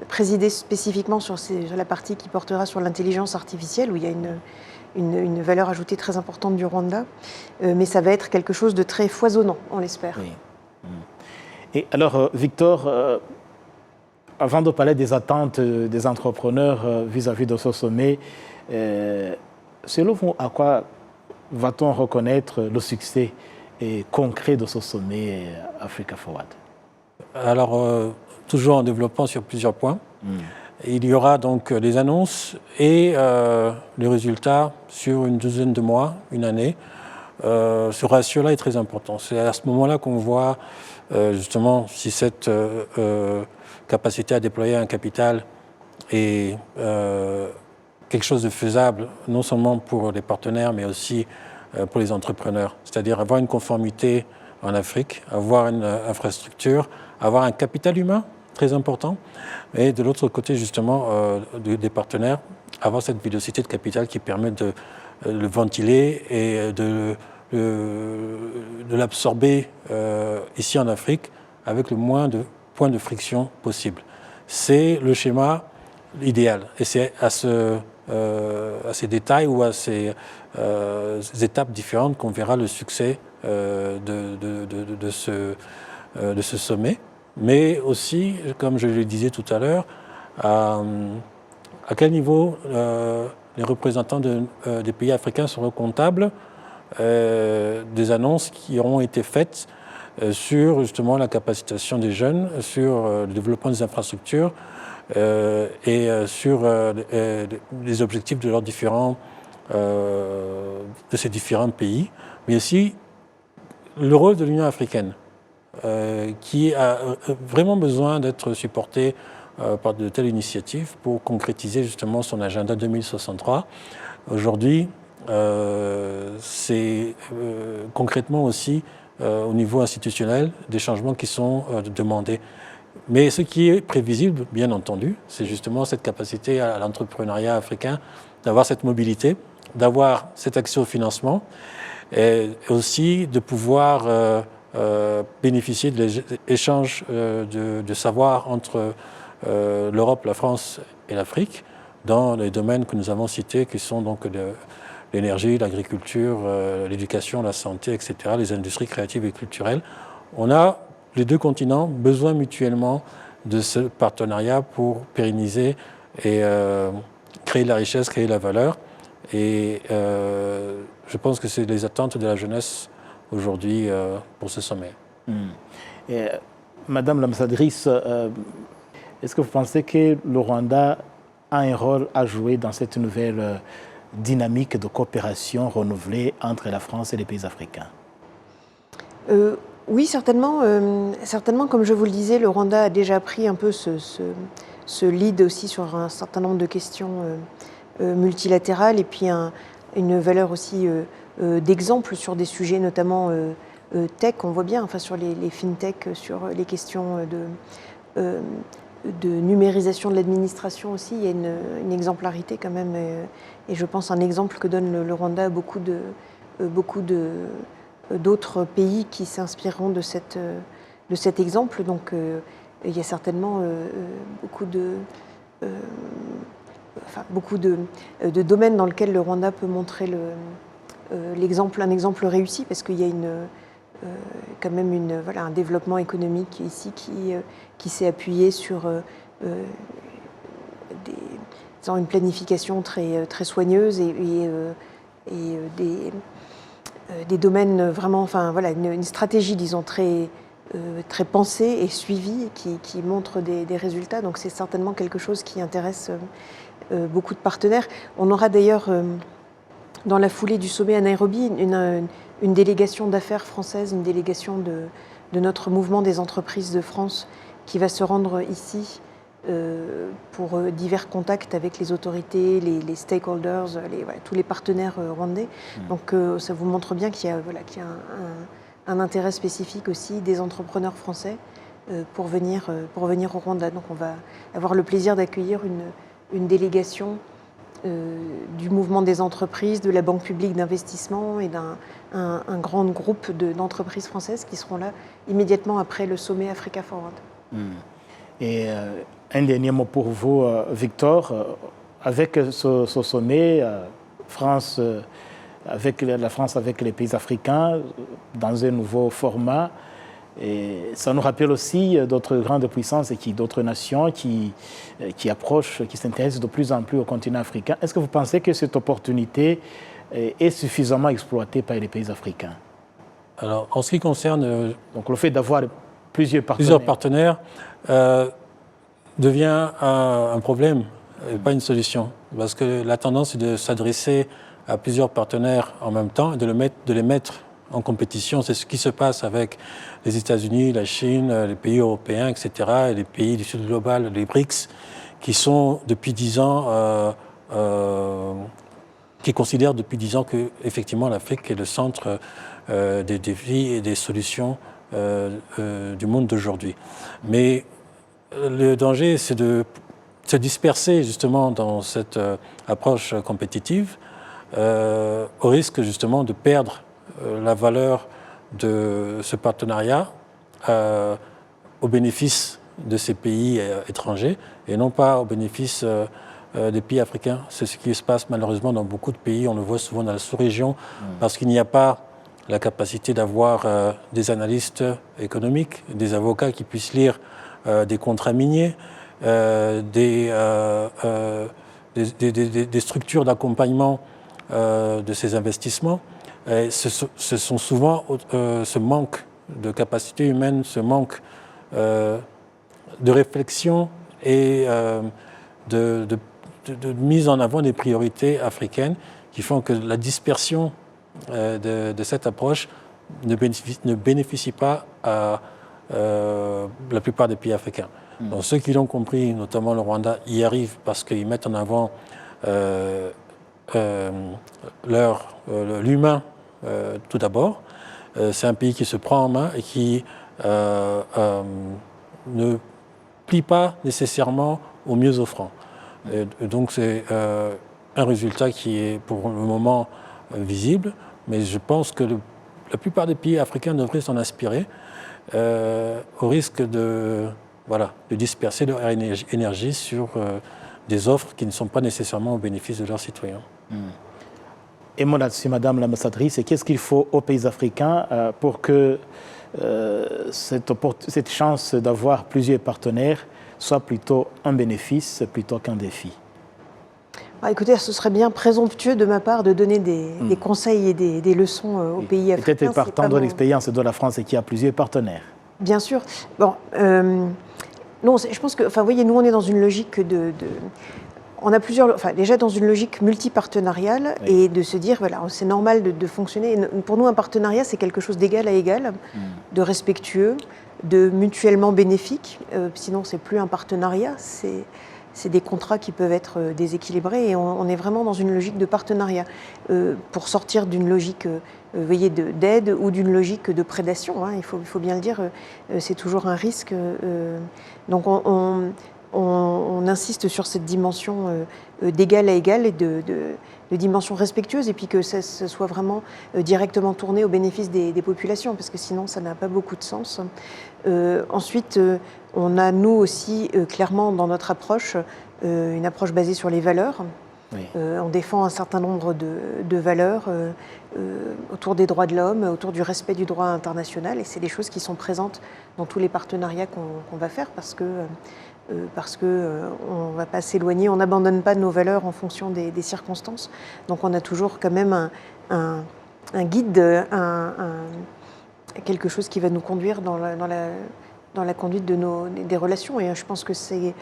présider spécifiquement sur la partie qui portera sur l'intelligence artificielle, où il y a une valeur ajoutée très importante du Rwanda. Mais ça va être quelque chose de très foisonnant, on l'espère. Oui. Et alors, Victor, avant de parler des attentes des entrepreneurs vis-à-vis de ce sommet, selon vous, à quoi va-t-on reconnaître le succès concret de ce sommet Africa Forward? Alors, toujours en développant sur plusieurs points. Il y aura donc les annonces et les résultats sur une douzaine de mois, une année. Ce ratio-là est très important. C'est à ce moment-là qu'on voit justement si cette capacité à déployer un capital est quelque chose de faisable, non seulement pour les partenaires, mais aussi pour les entrepreneurs. C'est-à-dire avoir une conformité en Afrique, avoir une infrastructure, avoir un capital humain très important, et de l'autre côté, justement, des partenaires, avoir cette vélocité de capital qui permet de le ventiler et de l'absorber ici en Afrique avec le moins de points de friction possible. C'est le schéma idéal. Et c'est à ces détails ou à ces étapes différentes qu'on verra le succès de ce sommet. Mais aussi, comme je le disais tout à l'heure, à quel niveau les représentants des pays africains seront comptables des annonces qui auront été faites sur justement la capacitation des jeunes, sur le développement des infrastructures et sur les objectifs de ces différents pays, mais aussi le rôle de l'Union africaine. Qui a vraiment besoin d'être supporté par de telles initiatives pour concrétiser justement son agenda 2063. Aujourd'hui, c'est concrètement aussi au niveau institutionnel des changements qui sont demandés. Mais ce qui est prévisible, bien entendu, c'est justement cette capacité à l'entrepreneuriat africain d'avoir cette mobilité, d'avoir cet accès au financement et aussi de pouvoir bénéficier de l'échange de savoir entre l'Europe, la France et l'Afrique dans les domaines que nous avons cités, qui sont donc l'énergie, l'agriculture, l'éducation, la santé, etc., les industries créatives et culturelles. On a, les deux continents, besoin mutuellement de ce partenariat pour pérenniser et créer de la richesse, créer de la valeur. Et je pense que c'est les attentes de la jeunesse aujourd'hui pour ce sommet. Et, Madame l'ambassadrice, est-ce que vous pensez que le Rwanda a un rôle à jouer dans cette nouvelle dynamique de coopération renouvelée entre la France et les pays africains? Oui, certainement. Certainement, comme je vous le disais, le Rwanda a déjà pris un peu ce lead aussi sur un certain nombre de questions multilatérales et puis une valeur aussi d'exemple sur des sujets notamment tech. On voit bien, enfin, sur les fintech, sur les questions de numérisation de l'administration aussi, il y a une exemplarité quand même, et je pense un exemple que donne le Rwanda à beaucoup d'autres pays qui s'inspireront de cet exemple. Donc il y a certainement beaucoup de domaines dans lesquels le Rwanda peut montrer un exemple réussi, parce qu'il y a quand même un développement économique ici qui s'est appuyé sur une planification très, très soigneuse et des domaines vraiment, enfin voilà, une stratégie, disons, très pensée et suivie qui montre des résultats. Donc c'est certainement quelque chose qui intéresse beaucoup de partenaires. On aura d'ailleurs, dans la foulée du sommet à Nairobi, une délégation d'affaires française, une délégation de notre mouvement des entreprises de France qui va se rendre ici pour divers contacts avec les autorités, les stakeholders, tous les partenaires rwandais. Donc ça vous montre bien qu'il y a un intérêt spécifique aussi des entrepreneurs français pour venir au Rwanda. Donc on va avoir le plaisir d'accueillir une délégation du mouvement des entreprises, de la Banque publique d'investissement et d'un grand groupe d'entreprises françaises qui seront là immédiatement après le sommet Africa Forward. Et un dernier mot pour vous, Victor. Avec ce sommet, la France avec les pays africains dans un nouveau format, et ça nous rappelle aussi d'autres grandes puissances et d'autres nations qui approchent, qui s'intéressent de plus en plus au continent africain. Est-ce que vous pensez que cette opportunité est suffisamment exploitée par les pays africains? Alors, en ce qui concerne... Donc, le fait d'avoir plusieurs partenaires devient un problème, et pas une solution. Parce que la tendance est de s'adresser à plusieurs partenaires en même temps et de les mettre en compétition. C'est ce qui se passe avec les États-Unis, la Chine, les pays européens, etc., et les pays du Sud global, les BRICS, qui sont depuis 10 ans, qui considèrent depuis 10 ans que effectivement l'Afrique est le centre des défis et des solutions du monde d'aujourd'hui. Mais le danger, c'est de se disperser justement dans cette approche compétitive, au risque justement de perdre la valeur de ce partenariat au bénéfice de ces pays étrangers et non pas au bénéfice des pays africains. C'est ce qui se passe malheureusement dans beaucoup de pays. On le voit souvent dans la sous-région parce qu'il n'y a pas la capacité d'avoir des analystes économiques, des avocats qui puissent lire des contrats miniers, des structures d'accompagnement de ces investissements. Et ce sont souvent ce manque de capacité humaine, ce manque de réflexion et de mise en avant des priorités africaines qui font que la dispersion de cette approche ne bénéficie pas à la plupart des pays africains. Donc ceux qui l'ont compris, notamment le Rwanda, y arrivent parce qu'ils mettent en avant l'humain tout d'abord. C'est un pays qui se prend en main et qui ne plie pas nécessairement au mieux offrant. Et donc c'est un résultat qui est pour le moment visible, mais je pense que la plupart des pays africains devraient s'en inspirer au risque de disperser leur énergie sur des offres qui ne sont pas nécessairement au bénéfice de leurs citoyens. Et mon là-dessus, Madame l'ambassadrice, qu'est-ce qu'il faut aux pays africains pour que cette chance d'avoir plusieurs partenaires soit plutôt un bénéfice plutôt qu'un défi? Écoutez, ce serait bien présomptueux de ma part de donner des conseils et des leçons aux pays africains. Peut-être partant de l'expérience de la France qui a plusieurs partenaires. Bien sûr. Bon, non, je pense que, vous voyez, nous, on est dans une logique on a déjà dans une logique multipartenariale, et de se dire, voilà, c'est normal de fonctionner. Pour nous, un partenariat, c'est quelque chose d'égal à égal, de respectueux, de mutuellement bénéfique. Sinon, c'est plus un partenariat, c'est des contrats qui peuvent être déséquilibrés, et on est vraiment dans une logique de partenariat pour sortir d'une logique, vous voyez, d'aide ou d'une logique de prédation. Il faut bien le dire, c'est toujours un risque. Donc on insiste sur cette dimension d'égal à égal et de dimension respectueuse, et puis que ça soit vraiment directement tourné au bénéfice des populations, parce que sinon ça n'a pas beaucoup de sens. Ensuite, on a nous aussi clairement dans notre approche une approche basée sur les valeurs. Oui. On défend un certain nombre de valeurs autour des droits de l'homme, autour du respect du droit international, et c'est des choses qui sont présentes dans tous les partenariats qu'on va faire, parce que on ne va pas s'éloigner, on n'abandonne pas nos valeurs en fonction des circonstances. Donc on a toujours quand même un guide, quelque chose qui va nous conduire dans la conduite des relations. Et je pense que c'est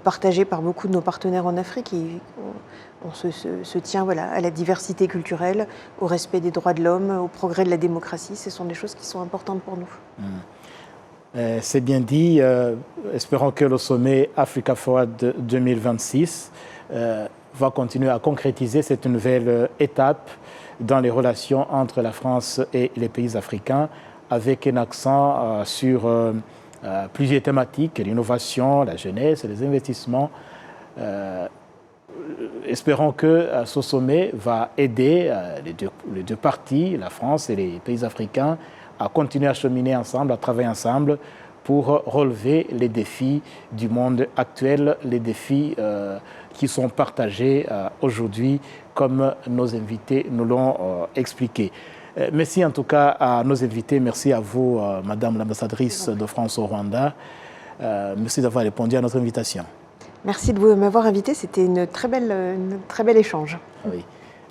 partagé par beaucoup de nos partenaires en Afrique. On se tient à la diversité culturelle, au respect des droits de l'homme, au progrès de la démocratie. Ce sont des choses qui sont importantes pour nous. C'est bien dit. Espérons que le sommet Africa Forward 2026 va continuer à concrétiser cette nouvelle étape dans les relations entre la France et les pays africains, avec un accent sur plusieurs thématiques, l'innovation, la jeunesse, les investissements. Espérons que ce sommet va aider les deux parties, la France et les pays africains, à continuer à cheminer ensemble, à travailler ensemble pour relever les défis du monde actuel, les défis qui sont partagés aujourd'hui, comme nos invités nous l'ont expliqué. Merci en tout cas à nos invités, merci à vous, Madame l'ambassadrice de France au Rwanda. Merci d'avoir répondu à notre invitation. Merci de m'avoir invité, c'était un très bel échange. Oui.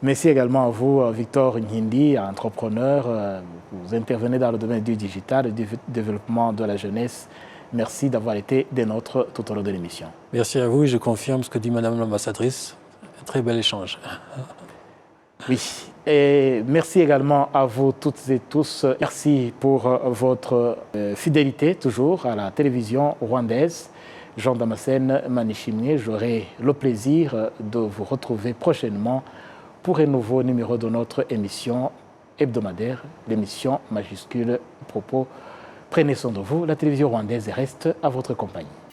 Merci également à vous, Victor Nhindi, entrepreneur. Vous intervenez dans le domaine du digital et du développement de la jeunesse. Merci d'avoir été des nôtres tout au long de l'émission. Merci à vous et je confirme ce que dit Madame l'ambassadrice. Un très bel échange. Oui, et merci également à vous toutes et tous. Merci pour votre fidélité toujours à la télévision rwandaise. Jean Damascène Manishimwe, j'aurai le plaisir de vous retrouver prochainement pour un nouveau numéro de notre émission hebdomadaire, l'émission majuscule Propos. Prenez soin de vous, la télévision rwandaise reste à votre compagnie.